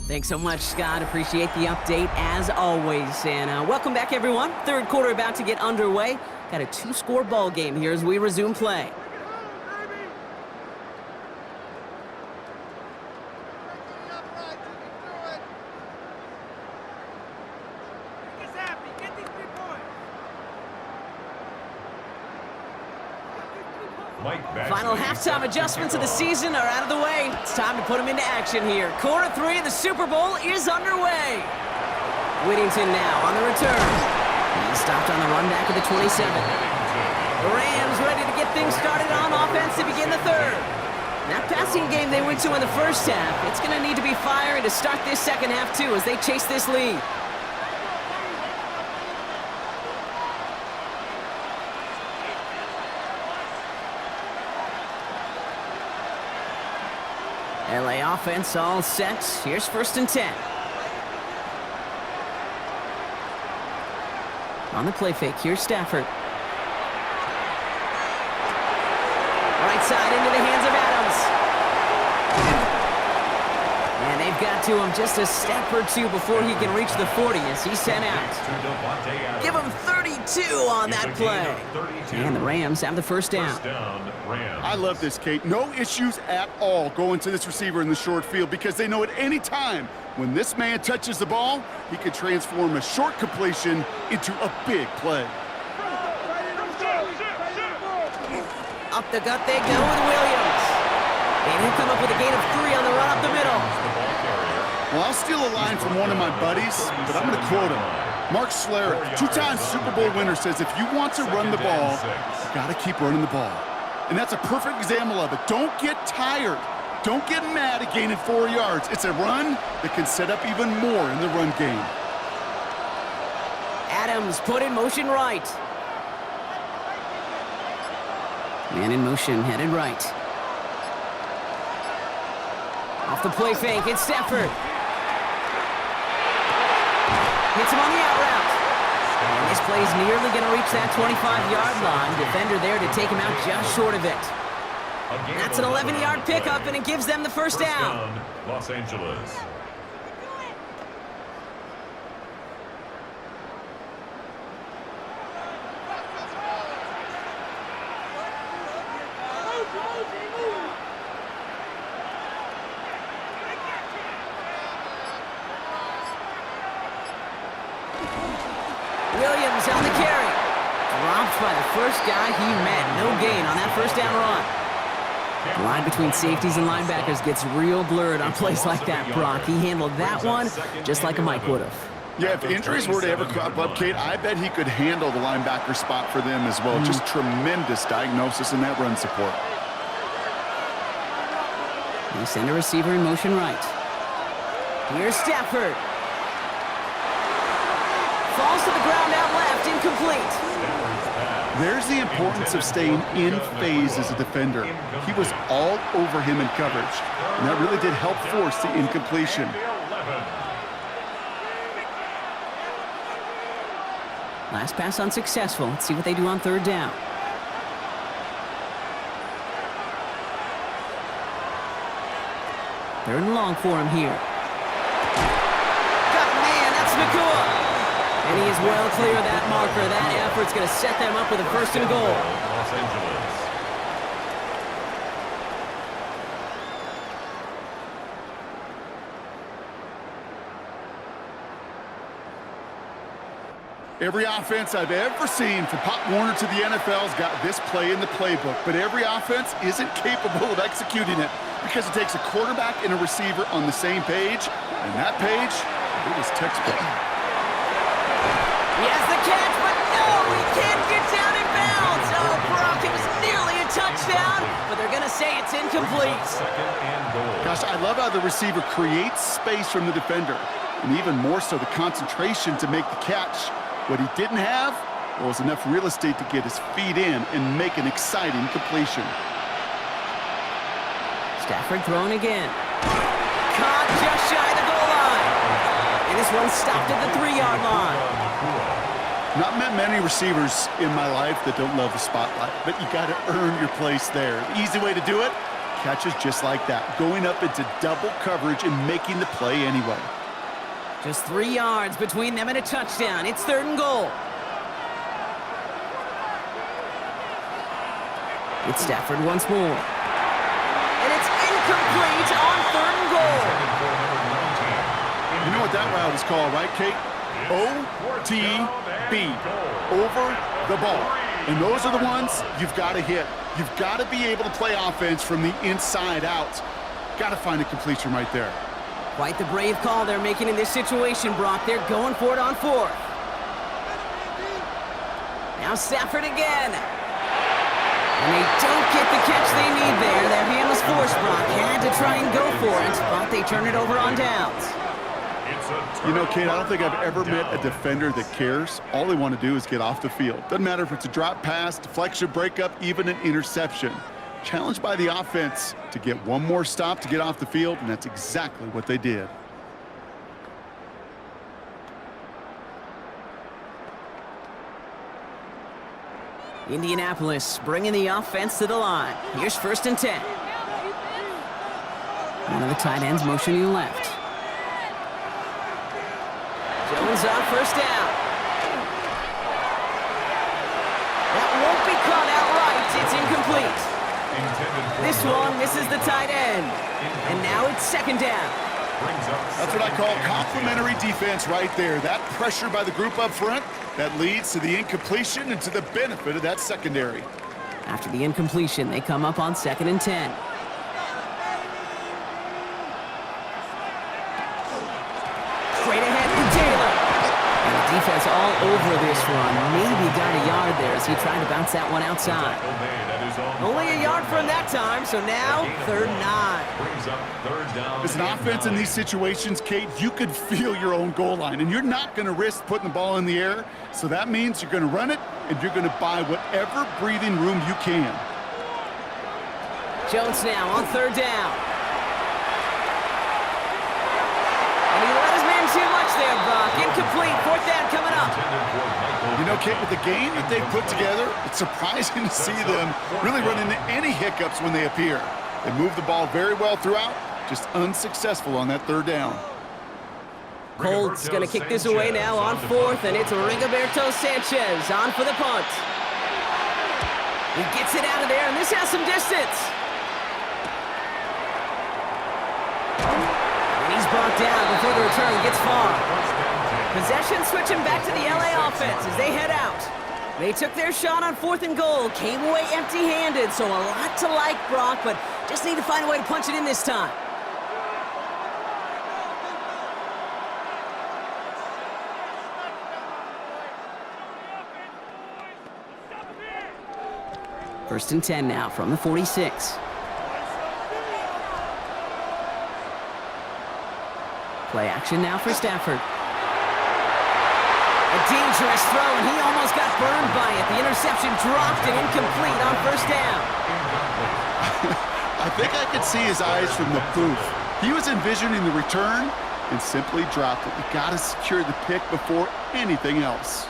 A: Thanks so much, Scott. Appreciate the update, as always. And welcome back, everyone. Third quarter about to get underway. Got a 2-score ball game here as we resume play. Final halftime adjustments of the season are out of the way. It's time to put them into action here. Quarter 3 of the Super Bowl is underway. Whittington now on the return. He's stopped on the run back of the 27. The Rams ready to get things started on offense to begin the third. That passing game they went to in the first half, it's going to need to be firing to start this second half too as they chase this lead. LA offense all set. Here's first and 10. On the play fake, here's Stafford. Right side into the hands of Adams. And they've got to him just a step or two before he can reach the 40 as he's sent out. Give him 32 on that play. And the Rams have the first down.
B: I love this, Kate. No issues at all going to this receiver in the short field because they know at any time when this man touches the ball, he can transform a short completion into a big play.
A: Up the gut they go with Williams. And he'll come up with a gain of 3 on the run up the middle.
B: Well, I'll steal a line from one of my buddies, but I'm going to quote him. Mark Schlereth, 2-time Super Bowl winner, says if you want to run the ball, you got to keep running the ball. And that's a perfect example of it. Don't get tired. Don't get mad at gaining 4 yards. It's a run that can set up even more in the run game.
A: Adams put in motion right. Man in motion, headed right. Off the play fake, it's Stafford. Hits him on the out route. And this play's nearly going to reach that 25-yard line. Defender there to take him out just short of it. That's an 11-yard pickup, and it gives them the first down.
C: Los Angeles.
A: Williams on the carry. Dropped by the first guy he met. No gain on that first down run. The line between safeties and linebackers gets real blurred on plays like that, Brock. He handled that one just like a Mike would have.
B: Yeah, if injuries were to ever crop up, Kate, I bet he could handle the linebacker spot for them as well. Just tremendous diagnosis in that run support.
A: They send a receiver in motion right. Here's Stafford. Falls to the ground out left, incomplete.
B: There's the importance of staying in phase as a defender. He was all over him in coverage, and that really did help force the incompletion.
A: Last pass unsuccessful. Let's see what they do on third down. Third and long for him here. Got man, that's Nakua. And he is well clear of that marker. That effort's going to set them up with a first and goal.
C: Los Angeles.
B: Every offense I've ever seen from Pop Warner to the NFL's got this play in the playbook, but every offense isn't capable of executing it because it takes a quarterback and a receiver on the same page, and that page, it was textbook.
A: He has the catch, but no, he can't get down in bounds. Oh, Brock, it was nearly a touchdown, but they're going to say it's incomplete.
C: Second and goal.
B: Gosh, I love how the receiver creates space from the defender, and even more so the concentration to make the catch. What he didn't have was enough real estate to get his feet in and make an exciting completion.
A: Stafford throwing again. Caught just shy of the goal line. And this one stopped at the 3-yard line.
B: Not met many receivers in my life that don't love the spotlight, but you got to earn your place there. The easy way to do it, catches just like that, going up into double coverage and making the play anyway.
A: Just 3 yards between them and a touchdown. It's third and goal. It's Stafford once more. And it's incomplete on third and goal.
B: You know what that route is called, right, Kate? OTB, over the ball. And those are the ones you've got to hit. You've got to be able to play offense from the inside out. Got to find a completion right there.
A: Quite the brave call they're making in this situation, Brock. They're going for it on fourth. Now Stafford again. And they don't get the catch they need there. Their hand was forced, Brock. Had to try and go for it, but they turn it over on downs.
B: You know, Kate, I don't think I've ever met a defender that cares. All they want to do is get off the field. Doesn't matter if it's a drop pass, deflection, breakup, even an interception. Challenged by the offense to get one more stop to get off the field, and that's exactly what they did.
A: Indianapolis bringing the offense to the line. Here's first and 10. One of the tight ends motioning left. Jones on first down. That won't be caught outright. It's incomplete. This one misses the tight end. And now it's second down.
B: That's what I call complimentary defense right there. That pressure by the group up front, that leads to the incompletion and to the benefit of that secondary.
A: After the incompletion, they come up on second and 10. Straight ahead to Taylor. And the defense all over this one. Maybe got a yard there as he tried to bounce that one outside. Only a yard from that time, so now third and 9.
B: As an offense in these situations, Kate, you could feel your own goal line, and you're not going to risk putting the ball in the air, so that means you're going to run it, and you're going to buy whatever breathing room you can.
A: Jones now on third down. And he let his man too much there, Brock. Incomplete, fourth down coming up.
B: You know, Kate, with the game that they've put together, it's surprising to see them really run into any hiccups when they appear. They move the ball very well throughout, just unsuccessful on that third down.
A: Colts going to kick this away now on fourth, and it's Rigoberto Sanchez on for the punt. He gets it out of there, and this has some distance. And he's brought down before the return gets far. Possession switching back to the LA offense as they head out. They took their shot on fourth and goal, came away empty-handed, so a lot to like, Brock, but just need to find a way to punch it in this time. First and 10 now from the 46. Play action now for Stafford. A dangerous throw, and he almost got burned by it. The interception dropped and incomplete on first down.
B: I think I could see his eyes from the booth. He was envisioning the return and simply dropped it. You got to secure the pick before anything else.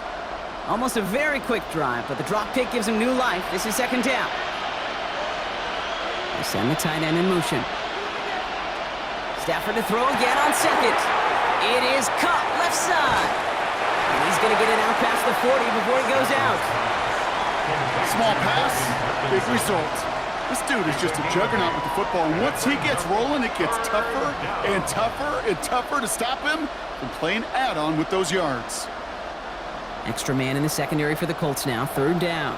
A: Almost a very quick drive, but the drop kick gives him new life. This is second down. They send the tight end in motion. Stafford to throw again on second. It is caught left side. And he's going to get it out past the 40 before he goes out.
B: Small pass, big result. This dude is just a juggernaut with the football, and once he gets rolling, it gets tougher and tougher and tougher to stop him from playing add-on with those yards.
A: Extra man in the secondary for the Colts now, third down.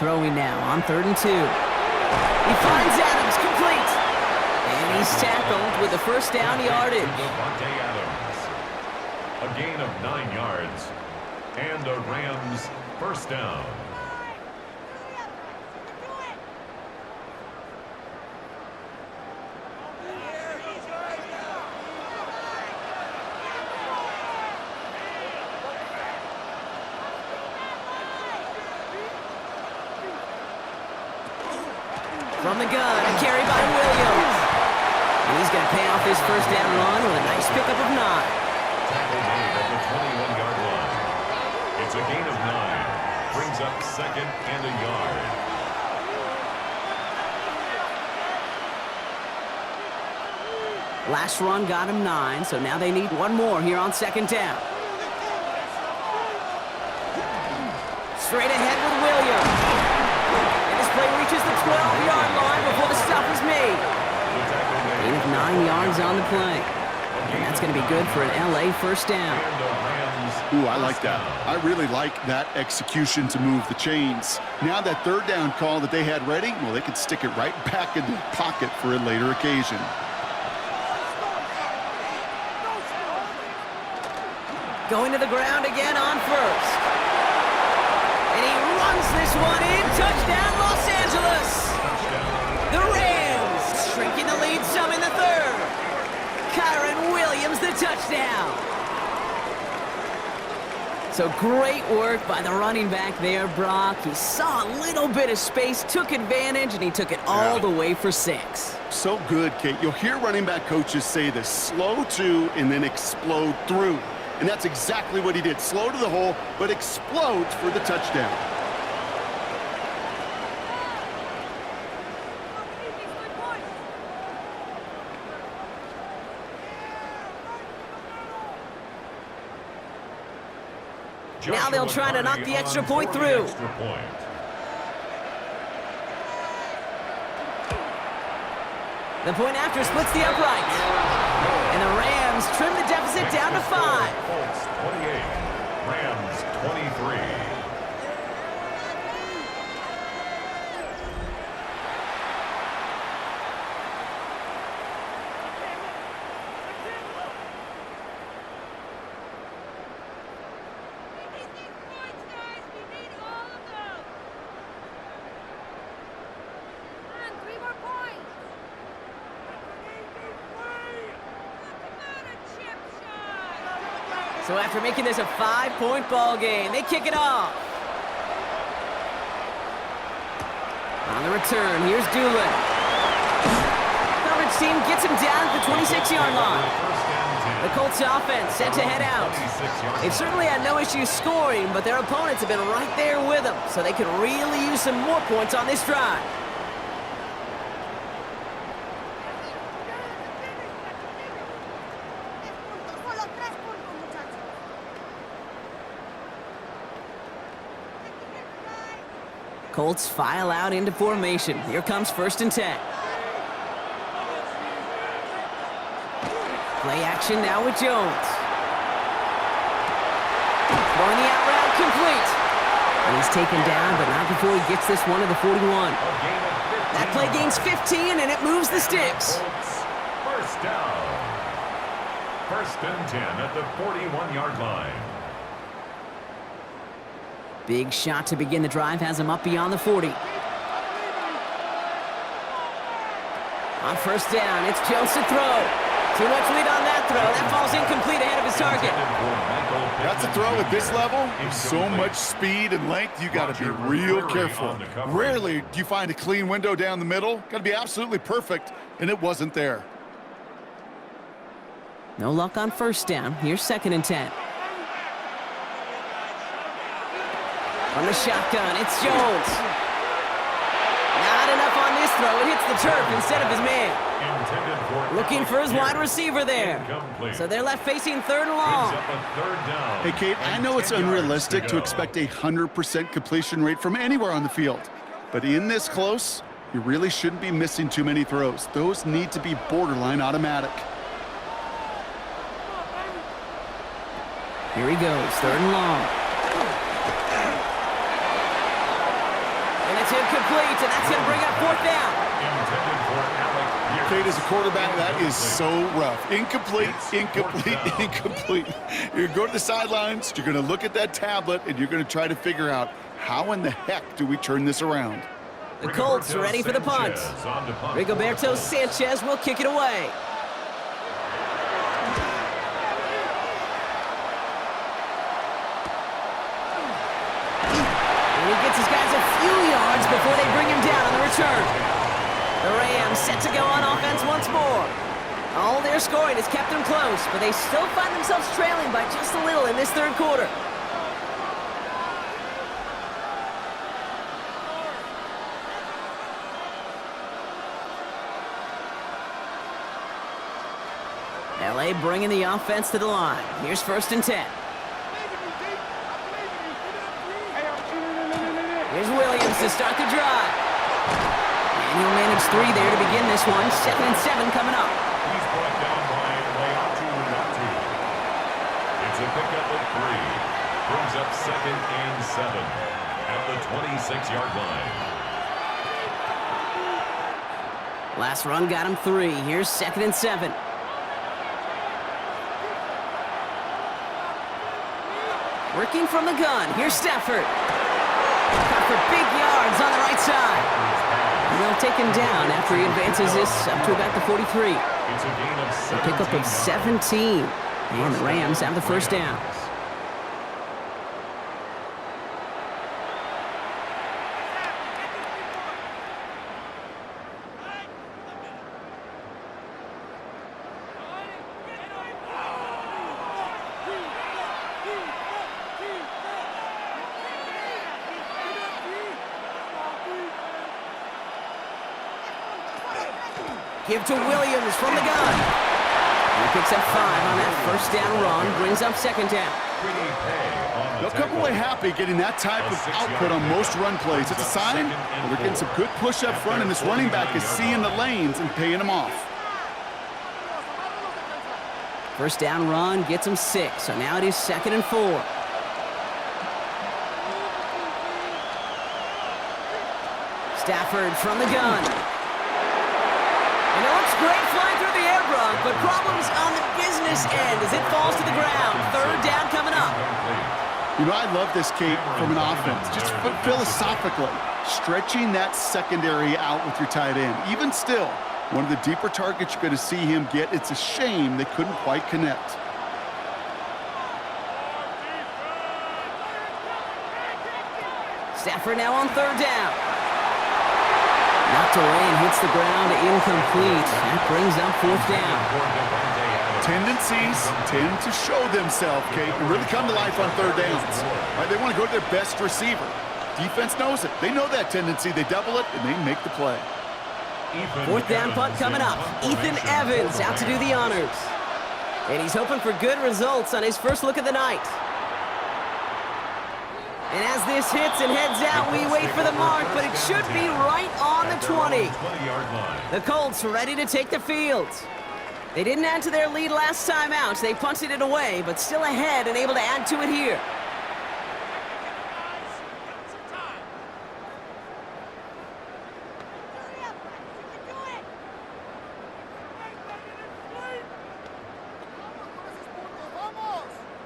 A: Throwing now on 3rd and 2. He finds Adams, complete. And he's tackled with the first down yardage.
C: A gain of 9 yards and a Rams first down.
A: From the gun, a carry by Williams. And he's going to pay off his first down run with a nice pickup of 9.
C: Tackle made at the 21-yard line. It's a gain of 9. Brings up second and a yard.
A: Last run got him 9, so now they need one more here on second down. Straight ahead with Williams. Play reaches the 12-yard line before the stop is made. Gain of 9 yards on the play. And that's going to be good for an LA first down.
B: Ooh, I like that. I really like that execution to move the chains. Now that third down call that they had ready, well, they could stick it right back in the pocket for a later occasion.
A: Going to the ground again on first. And he runs this one in. Touchdown, Los Angeles. The Rams shrinking the lead some in the third. Kyron Williams, the touchdown. So great work by the running back there, Brock. He saw a little bit of space, took advantage, and he took it all the way for 6.
B: So good, Kate. You'll hear running back coaches say this: slow to and then explode through. And that's exactly what he did. Slow to the hole, but explodes for the touchdown.
A: Now they'll try to knock the extra point through. The point after splits the upright. And the Rams trim the deficit down to 5.
C: Colts 28, Rams 23.
A: So after making this a 5-point ball game, they kick it off. On the return, here's Doolin. Coverage team gets him down at the 26-yard line. The Colts offense set to head out. They've certainly had no issues scoring, but their opponents have been right there with them, so they could really use some more points on this drive. Colts file out into formation. Here comes 1st and 10. Play action now with Jones. Throwing the out route complete. And he's taken down, but not before he gets this one to the 41. That play gains 15, and it moves the sticks.
C: First down. 1st and 10 at the 41-yard line.
A: Big shot to begin the drive has him up beyond the 40. On 1st down, it's Jones to throw. Too much lead on that throw. That ball's incomplete ahead of his target.
B: That's a throw at this level. With so much speed and length, you got to be real careful. Rarely do you find a clean window down the middle. Got to be absolutely perfect, and it wasn't there.
A: No luck on first down. Here's 2nd and 10. From the shotgun, it's Jones. Not enough on this throw. It hits the turf instead of his man. Looking for his wide receiver there. So they're left facing 3rd and long.
B: Hey, Kate, I know it's unrealistic to expect a 100% completion rate from anywhere on the field. But in this close, you really shouldn't be missing too many throws. Those need to be borderline automatic.
A: Here he goes, 3rd and long. And it's incomplete, and that's going to bring up 4th down.
B: Kate, as a quarterback, that is so rough. Incomplete, incomplete, incomplete. You're going to go to the sidelines, you're going to look at that tablet, and you're going to try to figure out how in the heck do we turn this around.
A: The Colts are ready for the punt. Rigoberto Sanchez will kick it away. And he gets his guys a few yards before they bring him down on the return. The Rams set to go on offense once more. All their scoring has kept them close, but they still find themselves trailing by just a little in this 3rd quarter. LA bringing the offense to the line. Here's 1st and 10. Here's Williams to start the drive. And he'll manage 3 there to begin this one. 2nd and 7 coming up.
C: He's brought down by Leatu. It's a pickup of 3. Brings up 2nd and 7 at the 26-yard line.
A: Last run got him 3. Here's 2nd and 7. Working from the gun. Here's Stafford. Got for big yards on the right side. And they'll take him down after he advances this up to about the 43.
C: It's a gain of 17.
A: A pickup of 17. And the Rams have the 1st down. Give to Williams from the gun. He picks up 5 on that 1st down run, brings up 2nd down.
B: They'll come away happy getting that type of output on most run plays. It's a sign that they're getting some good push up front, and this running back is seeing the lanes and paying them off.
A: 1st down run gets him 6, so now it is 2nd and 4. Stafford from the gun. And it looks great flying through the air, Brock, but problems on the business end as it falls to the ground. 3rd down coming up.
B: You know, I love this, Kate, from an offense. Just philosophically, stretching that secondary out with your tight end. Even still, one of the deeper targets you're going to see him get. It's a shame they couldn't quite connect.
A: Stafford now on 3rd down. Knocked away and hits the ground, incomplete. That brings up 4th down.
B: Tendencies tend to show themselves, Kate, and really come to life on 3rd downs. Right, they want to go to their best receiver. Defense knows it. They know that tendency. They double it, and they make the play.
A: 4th down punt coming up. Ethan Evans out to do the honors. And he's hoping for good results on his first look of the night. And as this hits and heads out, we wait for the mark, but it should be right on the 20. The Colts ready to take the field. They didn't add to their lead last time out. They punted it away, but still ahead and able to add to it here.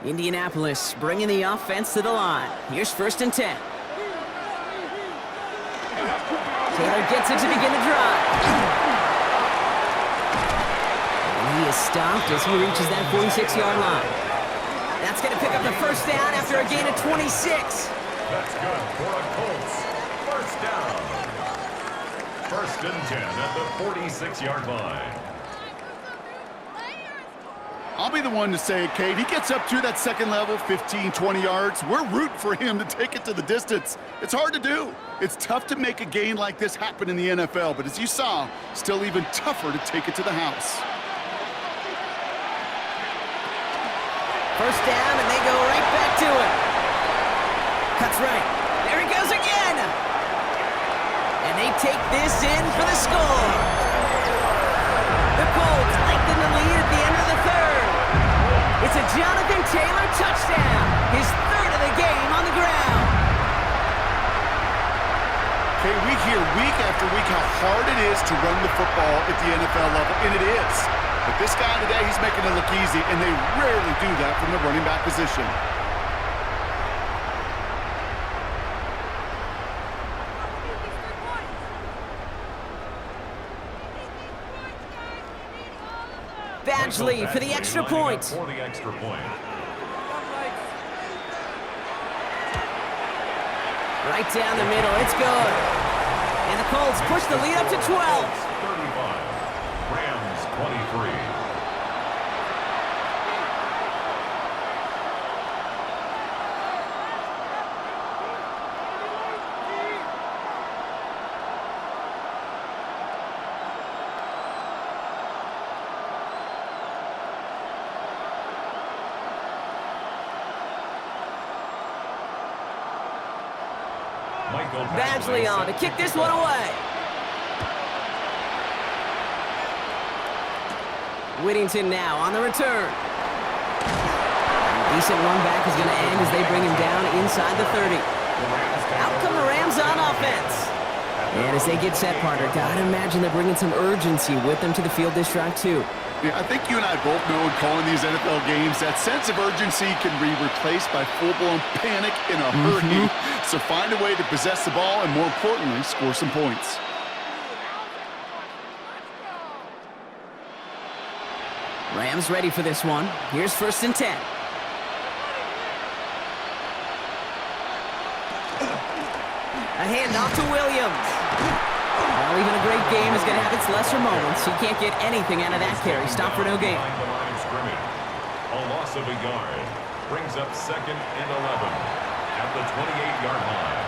A: Indianapolis bringing the offense to the line. Here's 1st and 10. Taylor gets it to begin the drive. And he he is stopped as he reaches that 46-yard line. That's going to pick up the first down after a gain of 26.
C: That's good for a Colts. First down. First and 10 at the 46-yard line.
B: I'll be the one to say it, Kate. He gets up to that second level, 15, 20 yards. We're rooting for him to take it to the distance. It's hard to do. It's tough to make a gain like this happen in the NFL, but as you saw, still even tougher to take it to the house.
A: First down, and they go right back to it. Cuts right. There he goes again. And they take this in for the score. The Colts lengthen the lead at the end of the third. It's a Jonathan Taylor touchdown. His third of the game on the ground.
B: Okay, we hear week after week how hard it is to run the football at the NFL level, and it is. But this guy today, he's making it look easy, and they rarely do that from the running back position.
A: Badgley for the extra point.
C: For the extra point.
A: Right down the middle, it's good. And the Colts push the lead up to 12.
C: 35. Rams 23.
A: Badgley on to kick this one away. Whittington now on the return. Decent run back is going to end as they bring him down inside the 30. Out come the Rams on offense. And as they get set, partner, gotta imagine they're bringing some urgency with them to the field this drive too.
B: Yeah, I think you and I both know in calling these NFL games that sense of urgency can be replaced by full-blown panic in a hurry. So find a way to possess the ball and, more importantly, score some points.
A: Rams ready for this one. Here's first and 10. A handoff to Williams. Well, even a great game is going to have its lesser moments. He can't get anything out of that carry. Stop for no gain.
C: A loss of a yard brings up second and 11 at the 28-yard line.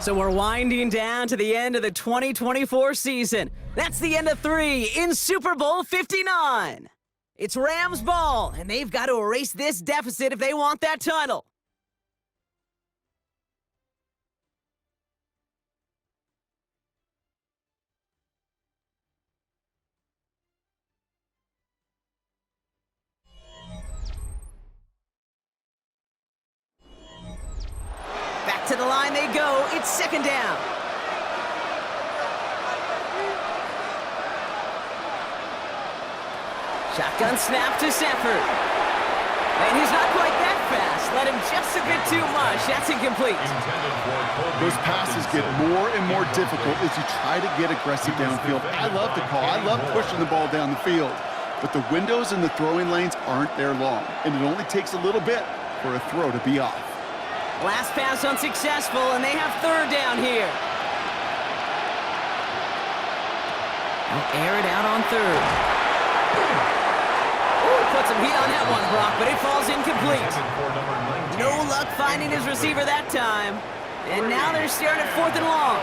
A: So we're winding down to the end of the 2024 season. That's the end of 3 in Super Bowl 59. It's Rams ball, and they've got to erase this deficit if they want that title. Back to the line they go. It's second down. Shotgun snap to Sanford. And he's not quite that fast. Let him just a bit too much. That's incomplete.
B: Those passes get more and more difficult as you try to get aggressive downfield. I love the call. I love pushing the ball down the field. But the windows in the throwing lanes aren't there long. And it only takes a little bit for a throw to be off.
A: Last pass unsuccessful, and they have third down here. They'll air it out on third. Put some heat on that one, Brock, but it falls incomplete. No luck finding his receiver that time. And now they're staring at fourth and long.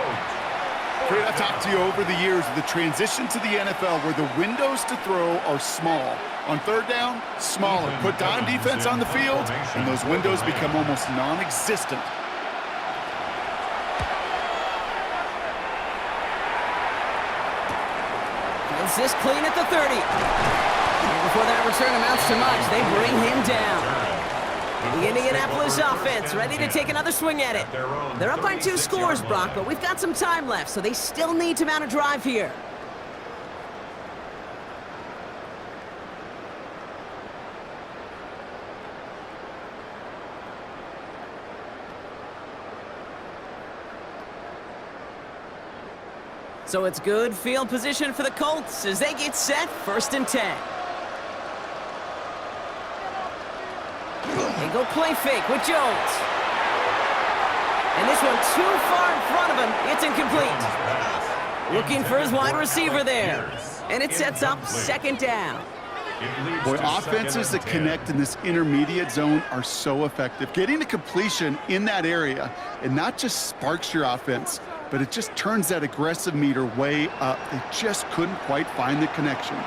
B: Fred, I've talked to you over the years of the transition to the NFL where the windows to throw are small. On third down, smaller. Put dime defense on the field, and those windows become almost non-existent.
A: Feels this clean at the 30. And before that return amounts to much, they bring him down. The Indianapolis offense ready to take another swing at it. They're up by 2 scores, Brock, but we've got some time left, so they still need to mount a drive here. So it's good field position for the Colts as they get set, 1st and 10. They go play fake with Jones. And this one too far in front of him. It's incomplete. Looking for his wide receiver there. And it sets up 2nd down.
B: Boy, offenses that connect in this intermediate zone are so effective. Getting the completion in that area, it not just sparks your offense, but it just turns that aggressive meter way up. They just couldn't quite find the connection.
A: And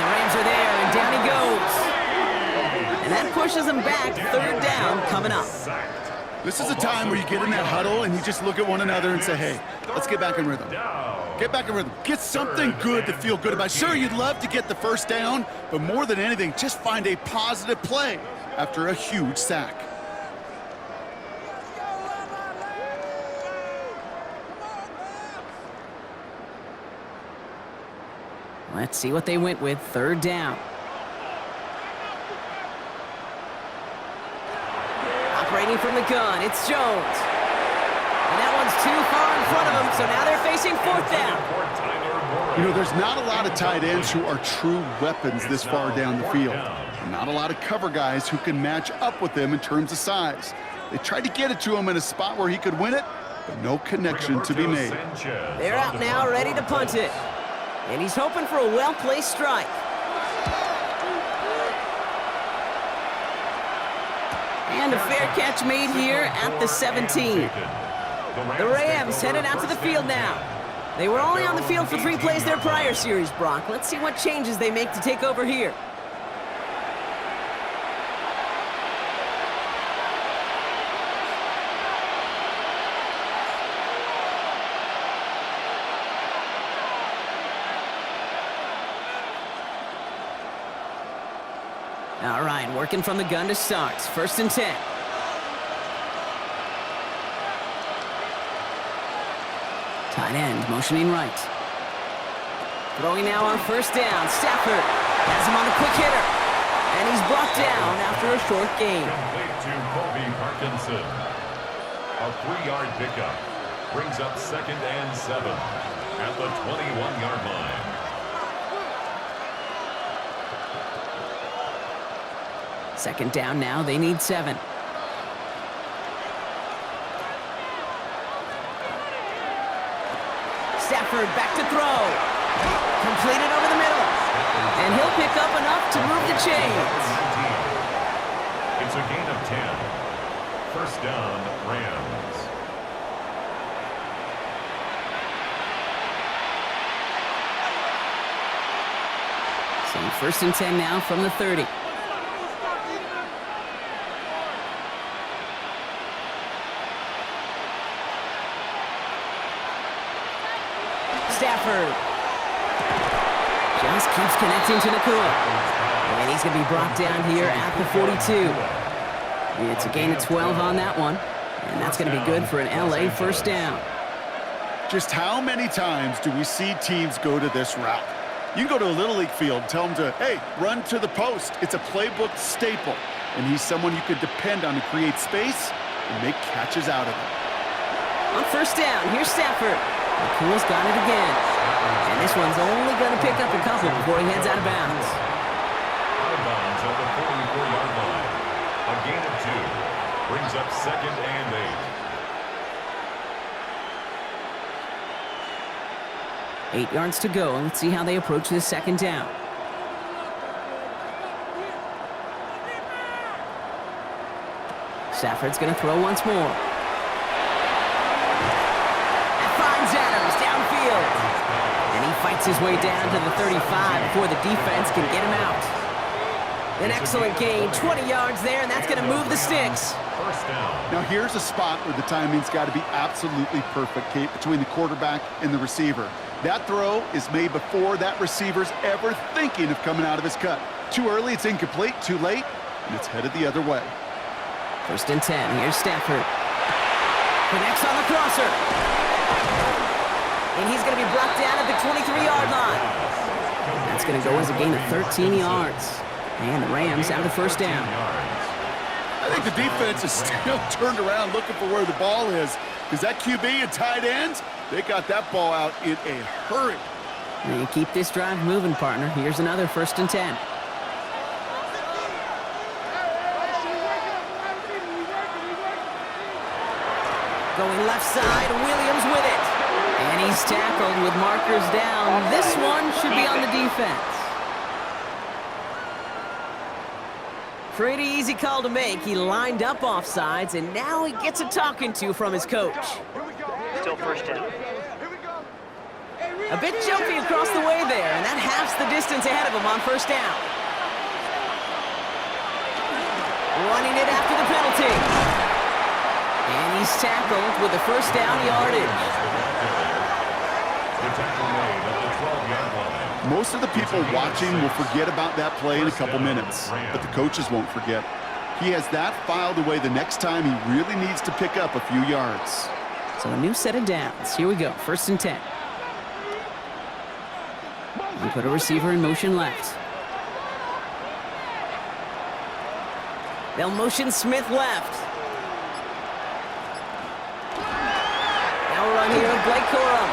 A: the Rams are there, and down he goes. And that pushes him back, 3rd down coming up.
B: This is a time where you get in that huddle and you just look at one another and say, hey, let's get back in rhythm. Get back in rhythm. Get something good to feel good about. Sure, you'd love to get the 1st down, but more than anything, just find a positive play after a huge sack.
A: Let's see what they went with, 3rd down. Operating from the gun, it's Jones. And that one's too far in front of him, so now they're facing 4th down.
B: You know, there's not a lot of tight ends who are true weapons this far down the field. And not a lot of cover guys who can match up with them in terms of size. They tried to get it to him in a spot where he could win it, but no connection to be made.
A: They're out now, ready to punt it. And he's hoping for a well-placed strike. And a fair catch made here at the 17. The Rams headed out to the field now. They were only on the field for 3 plays their prior series, Brock. Let's see what changes they make to take over here. All right, working from the gun to start. 1st and 10. Tight end, motioning right. Throwing now on 1st down. Stafford has him on the quick hitter. And he's brought down after a short gain.
C: Complete to Kobe Parkinson. A 3-yard pickup brings up 2nd and 7 at the 21-yard line.
A: Second down now, they need 7. Stafford back to throw. Completed over the middle. And he'll pick up enough to move the chains.
C: It's a gain of 10. 1st down, Rams.
A: So 1st and 10 now from the 30. Stafford just keeps connecting to Nakua. And he's going to be brought down here at the 42. It's a gain of 12 on that one. And that's going to be good for an LA 1st down.
B: Just how many times do we see teams go to this route? You can go to a Little League field, tell them to, hey, run to the post. It's a playbook staple. And he's someone you could depend on to create space and make catches out of it.
A: On 1st down, here's Stafford. Nakua's got it again. And this one's only going to pick up a couple before he heads out of bounds.
C: Out of bounds at the 44-yard line. A gain of 2 brings up 2nd and 8.
A: 8 yards to go. Let's see how they approach this 2nd down. Stafford's going to throw once more. Adams downfield. And he fights his way down to the 35 before the defense can get him out. An excellent gain, 20 yards there, and that's going to move the sticks.
C: 1st down.
B: Now here's a spot where the timing's got to be absolutely perfect, Kate, between the quarterback and the receiver. That throw is made before that receiver's ever thinking of coming out of his cut. Too early, it's incomplete. Too late, and it's headed the other way.
A: 1st and 10, here's Stafford. Connects on the crosser. And he's going to be brought down at the 23-yard line. That's going to go as a gain of 13 yards. And the Rams out of 1st down.
B: I think the defense is still turned around looking for where the ball is, because that QB and tight ends, they got that ball out in a hurry.
A: And keep this drive moving, partner. Here's another 1st and 10. Going left side, Williams with it. And he's tackled with markers down. This one should be on the defense. Pretty easy call to make. He lined up offsides, and now he gets a talking to from his coach.
E: Still 1st down.
A: A bit jumpy across the way there, and that halves the distance ahead of him on 1st down. Running it after the penalty. And he's tackled with the 1st down yardage.
C: The tackle made at the 12-yard line.
B: Most of the people watching will forget about that play in a couple minutes, but the coaches won't forget. He has that filed away the next time he really needs to pick up a few yards.
A: So a new set of downs. Here we go, 1st and 10. We put a receiver in motion left. They'll motion Smith left. Now a run here of Blake Corum.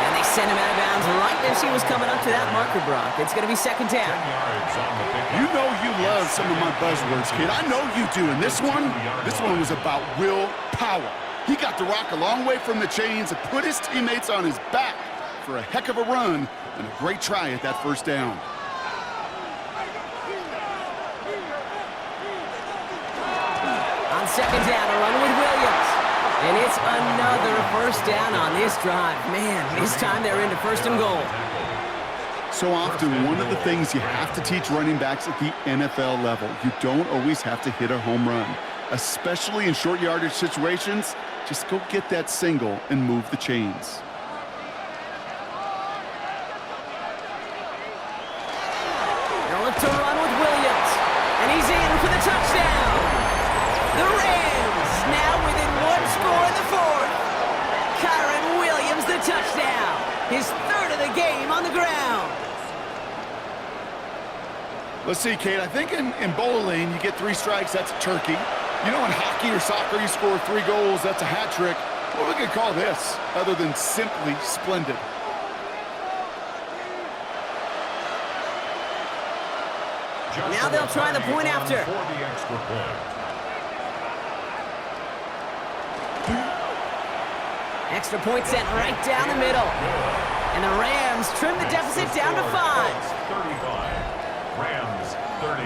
A: And they send him out of bounds right as he was coming up to that marker, Brock. It's going to be 2nd down.
C: 10 yards on the pickup.
B: You know you love some of my buzzwords, kid. I know you do. And this one was about willpower. He got the rock a long way from the chains and put his teammates on his back for a heck of a run and a great try at that 1st down.
A: On 2nd down, a run with Williams. And it's another 1st down on this drive. Man, this time they're into 1st and goal.
B: So often, one of the things you have to teach running backs at the NFL level, you don't always have to hit a home run. Especially in short yardage situations, just go get that single and move the chains.
A: They'll look to run with Williams. And he's in for the touchdown. The Rams now within 1 score in the 4th. Kyron Williams the touchdown. His 3rd of the game on the ground.
B: Let's see, Kate. I think in bowling, you get 3 strikes, that's a turkey. You know, in hockey or soccer, you score 3 goals, that's a hat trick. What we could call this, other than simply splendid?
A: Now they'll try the point after.
C: For the extra point.
A: Extra point sent right down the middle. And the Rams trim the deficit down to 5.
C: 35. Rams 30.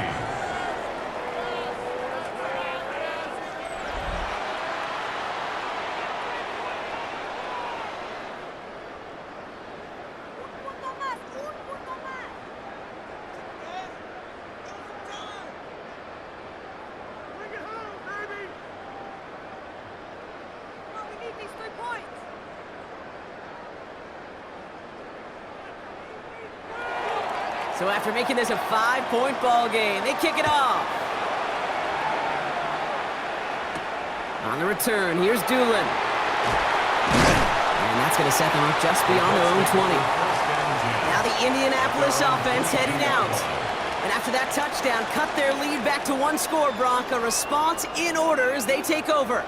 A: So after making this a 5-point ball game, they kick it off. On the return, here's Doolin. And that's going to set them up just beyond their own 20. Now the Indianapolis offense heading out. And after that touchdown, cut their lead back to 1 score, Brock. A response in order as they take over.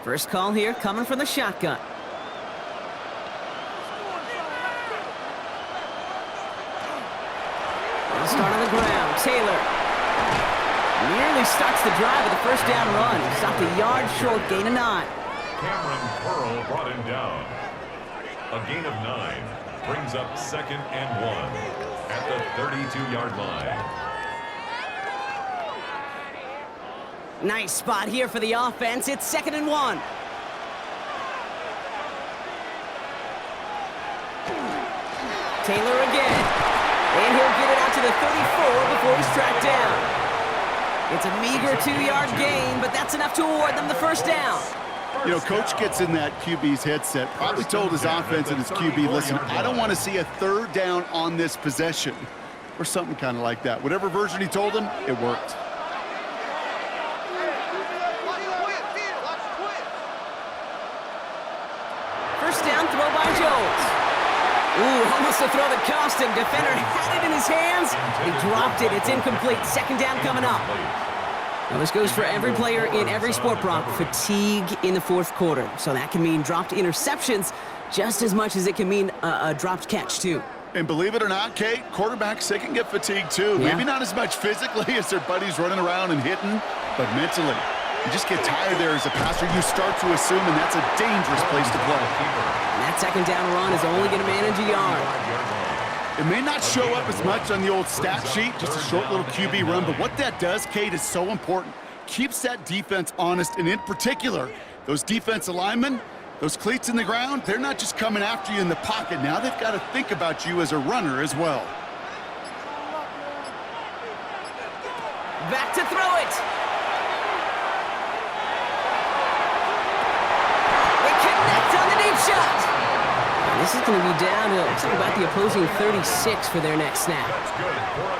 A: First call here coming from the shotgun. They'll start on the ground. Taylor nearly starts the drive with a 1st down run. Stopped a yard short, gain of 9.
C: Cameron Pearl brought him down. A gain of 9 brings up 2nd and 1 at the 32-yard line.
A: Nice spot here for the offense. It's 2nd and 1. Taylor again. And he'll get it out to the 34 before he's tracked down. It's a meager 2-yard gain, but that's enough to award them the 1st down.
B: You know, Coach gets in that QB's headset, probably told his offense and his QB, listen, I don't want to see a 3rd down on this possession, or something kind of like that. Whatever version he told him, it worked.
A: first down throw by Jones. Ooh, almost a throw that cost him. Defender had it in his hands. He dropped it. It's incomplete. Second down coming up. Now this goes for every player in every sport, Brock. Fatigue in the fourth quarter. So that can mean dropped interceptions just as much as it can mean a dropped catch, too.
B: And believe it or not, Kate, quarterbacks, they can get fatigued too.
A: Yeah.
B: Maybe not as much physically as their buddies running around and hitting, but mentally. You just get tired there as a passer. You start to assume, and that's a dangerous place to play.
A: And that second down run is only going to manage a yard.
B: It may not show up as much on the old stat sheet, just a short little QB run, but what that does, Kate, is so important. Keeps that defense honest, and in particular, those defensive linemen, those cleats in the ground, they're not just coming after you in the pocket. Now they've got to think about you as a runner as well.
A: Back to throw it. They connect on the deep shot. And this is going to be down to, looks like about the opposing 36 for their next snap.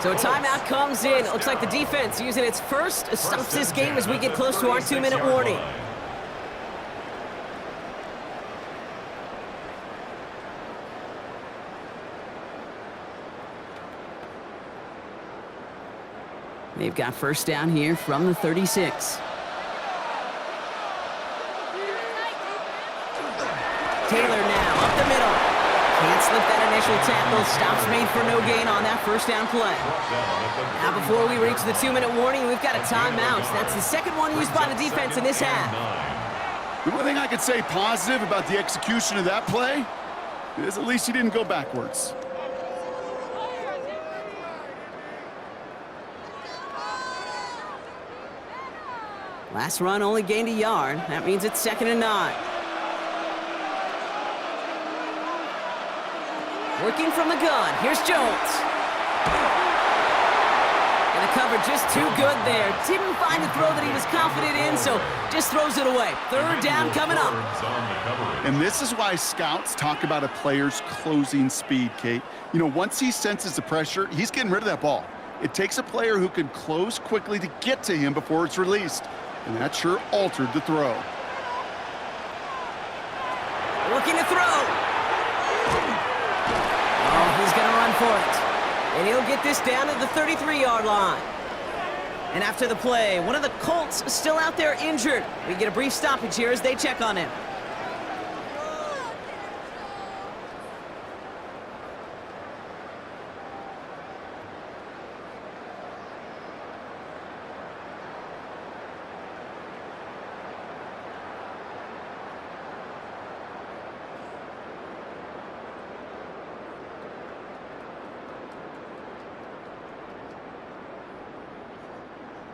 A: So a timeout comes in. It looks like the defense using its first stops this game as we get close to our 2-minute warning. They've got first down here from the 36. Taylor now up the middle. Can't slip that initial tackle. Stops made for no gain on that first down play. Now before we reach the 2-minute warning, we've got a timeout. That's the second one used by the defense in this half.
B: The one thing I could say positive about the execution of that play is at least he didn't go backwards.
A: Last run only gained a yard. That means it's 2nd and 9. Working from the gun. Here's Jones. And the cover just too good there. Didn't find the throw that he was confident in, so just throws it away. Third down coming up.
B: And this is why scouts talk about a player's closing speed, Kate. You know, once he senses the pressure, he's getting rid of that ball. It takes a player who can close quickly to get to him before it's released. And that sure altered the throw.
A: Looking to throw. Oh, he's going to run for it. And he'll get this down to the 33-yard line. And after the play, one of the Colts still out there injured. We get a brief stoppage here as they check on him.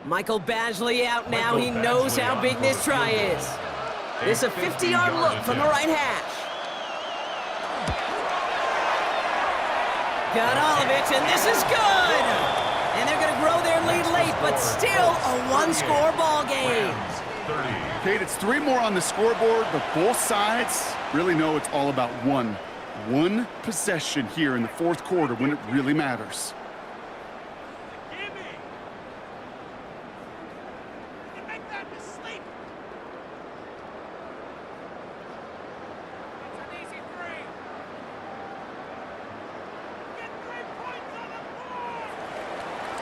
A: Michael Badgley out now. He knows how big this try is. This is a 50-yard look from the right hash. Got all of it, and this is good. And they're going to grow their lead late, but still a one-score ball game.
B: Kate, it's 3 more on the scoreboard, but both sides really know it's all about one possession here in the fourth quarter when it really matters.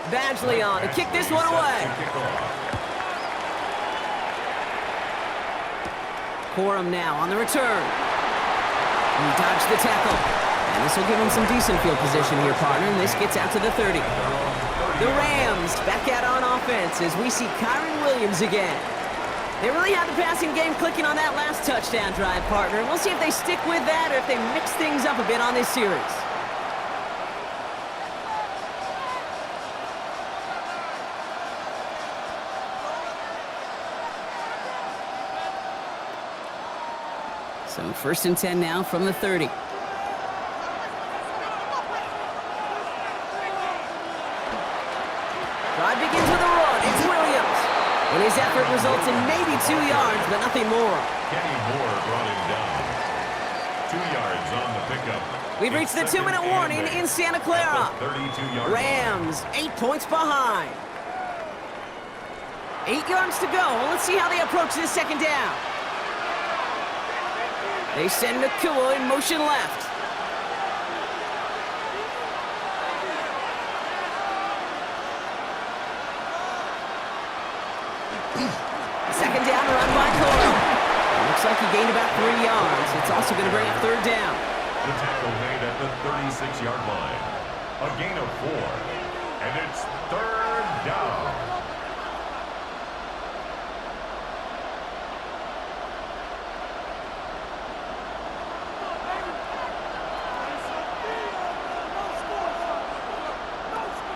A: Badgley on to kick this one away. Corum now on the return. He dodged the tackle. And this will give him some decent field position here, partner. And this gets out to the 30. The Rams back out on offense as we see Kyron Williams again. They really had the passing game clicking on that last touchdown drive, partner. And we'll see if they stick with that or if they mix things up a bit on this series. So 1st and 10 now from the 30. Drive begins with a run. It's Williams. And his effort results in maybe 2 yards, but nothing more.
C: Kenny Moore brought him down. 2 yards on the pickup.
A: We've reached the 2-minute warning in Santa Clara.
C: 32-yard
A: Rams 8 points behind. 8 yards to go. Let's see how they approach this second down. They send Nakua in motion left. Second down, run by Cole. Looks like he gained about 3 yards. It's also going to bring up third down.
C: The tackle made at the 36-yard line. A gain of 4. And it's third down.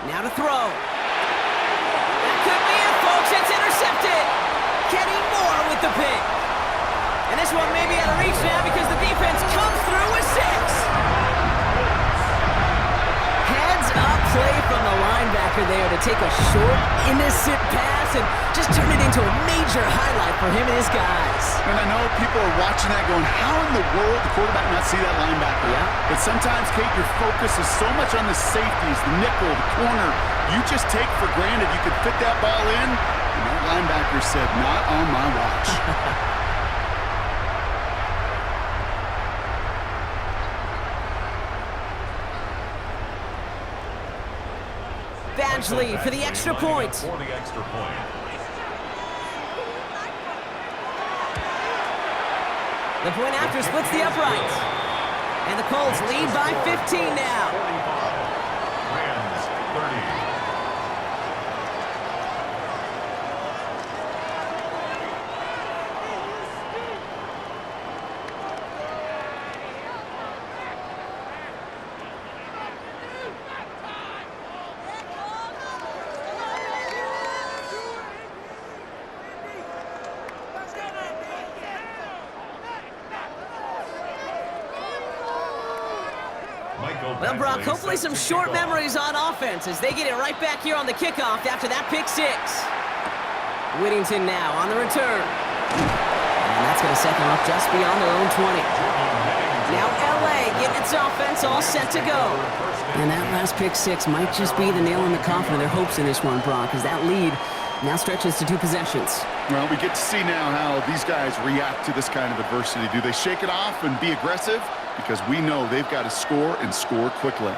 A: Now to throw. That could be it, folks. It's intercepted. Kenny Moore with the pick. And this one may be out of reach now because the defense comes through with 6. Heads up play from the linebacker there to take a short, innocent pass and just turn it into a major highlight for him and his guys.
B: And I know people are watching that going, how in the world the quarterback not see that linebacker?
A: Yeah.
B: But sometimes, Kate, your focus is so much on the safeties, the nickel, the corner. You just take for granted you could fit that ball in. And that linebacker said, not on my watch.
A: Badgley for the extra point.
C: For the extra point.
A: The point after splits the uprights. And the Colts lead by 15 now.
C: 45. Rams 30.
A: Well, Brock, hopefully some short memories on offense as they get it right back here on the kickoff after that pick 6. Whittington now on the return. And that's going to set them up just beyond their own 20. Now LA getting its offense all set to go. And that last pick 6 might just be the nail in the coffin of their hopes in this one, Brock, as that lead now stretches to 2 possessions.
B: Well, we get to see now how these guys react to this kind of adversity. Do they shake it off and be aggressive? Because we know they've got to score and score quickly.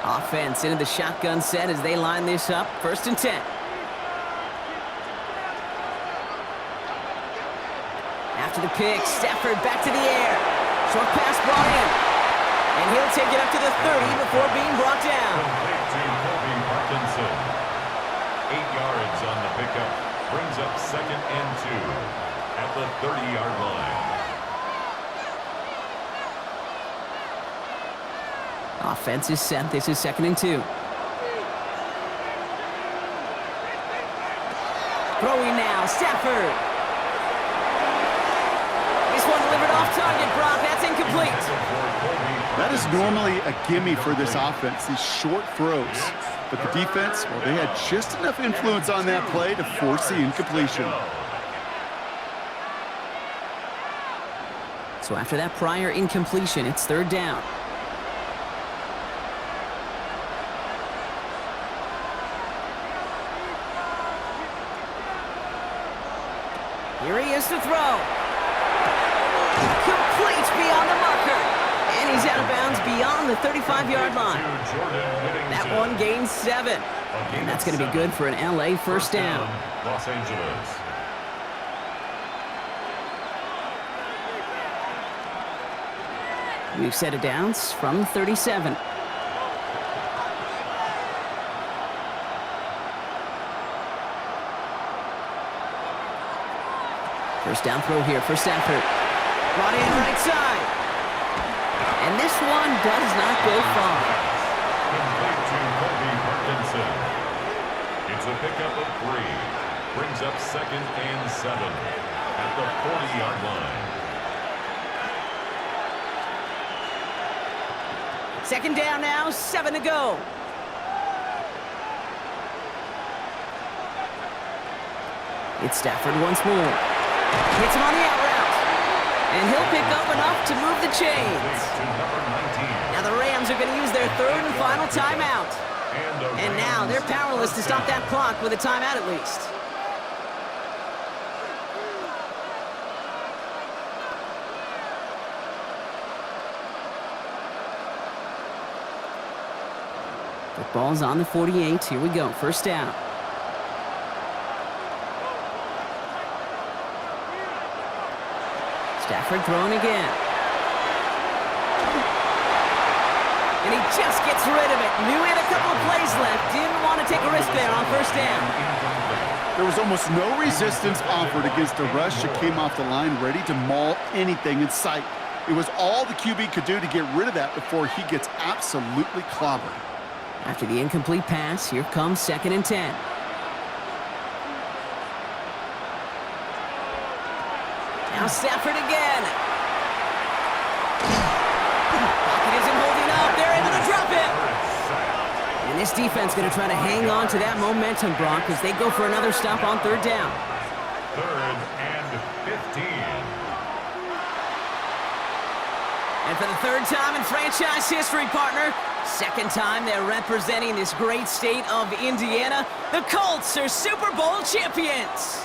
A: Offense into the shotgun set as they line this up. 1st and 10. After the pick, Stafford back to the air. Short pass brought in. And he'll take it up to the 30 before being brought down.
C: Complete to Kobe Parkinson. 8 yards on the pickup. Brings up 2nd and 2 at the 30-yard line.
A: Offense is set. This is 2nd and 2. Throwing now, Stafford. This one delivered off target, Brock. That's incomplete.
B: That is normally a gimme for this offense, these short throws. But the defense, well, they had just enough influence on that play to force the incompletion.
A: So after that prior incompletion, it's 3rd down. Here he is to throw. Complete beyond the marker. And he's out of bounds beyond the 35-yard line. That one gains 7. And that's going to be good for an LA 1st down.
C: Los Angeles.
A: We've set it down from 37. First down throw here for Stafford. Brought in right side. And this one does not go far.
C: Complete to Kobe Parkinson. It's a pickup of 3. Brings up 2nd and 7 at the 40-yard line.
A: 2nd down now, 7 to go. It's Stafford once more. Hits him on the out route. And he'll pick up enough to move the chains. Now the Rams are going to use their 3rd and final timeout. And now they're powerless to stop that clock with a timeout at least. Football's on the 48. Here we go. First down. Stafford throwing again. And he just gets rid of it. Knew he had a couple of plays left. Didn't want to take a risk there on first down.
B: There was almost no resistance offered against a rush that came off the line ready to maul anything in sight. It was all the QB could do to get rid of that before he gets absolutely clobbered.
A: After the incomplete pass, here comes 2nd and 10. Now Stafford again. Pocket isn't holding up. They're able to drop it. And this defense going to try to hang on to that momentum, Brock, as they go for another stop on 3rd down.
C: 3rd and 15.
A: And for the 3rd time in franchise history, partner, 2nd time they're representing this great state of Indiana, the Colts are Super Bowl champions.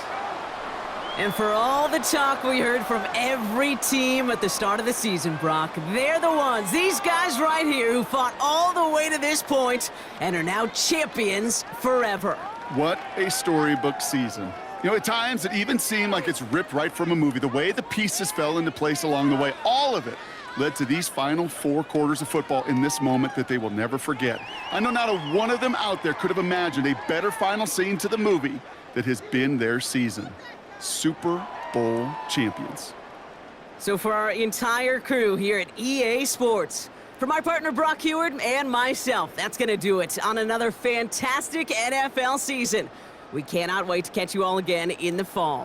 A: And for all the talk we heard from every team at the start of the season, Brock, they're the ones, these guys right here, who fought all the way to this point and are now champions forever.
B: What a storybook season. You know, at times it even seemed like it's ripped right from a movie. The way the pieces fell into place along the way, all of it led to these final 4 quarters of football in this moment that they will never forget. I know not a one of them out there could have imagined a better final scene to the movie that has been their season. Super Bowl champions.
A: So for our entire crew here at EA Sports, for my partner Brock Heward and myself, that's going to do it on another fantastic NFL season. We cannot wait to catch you all again in the fall.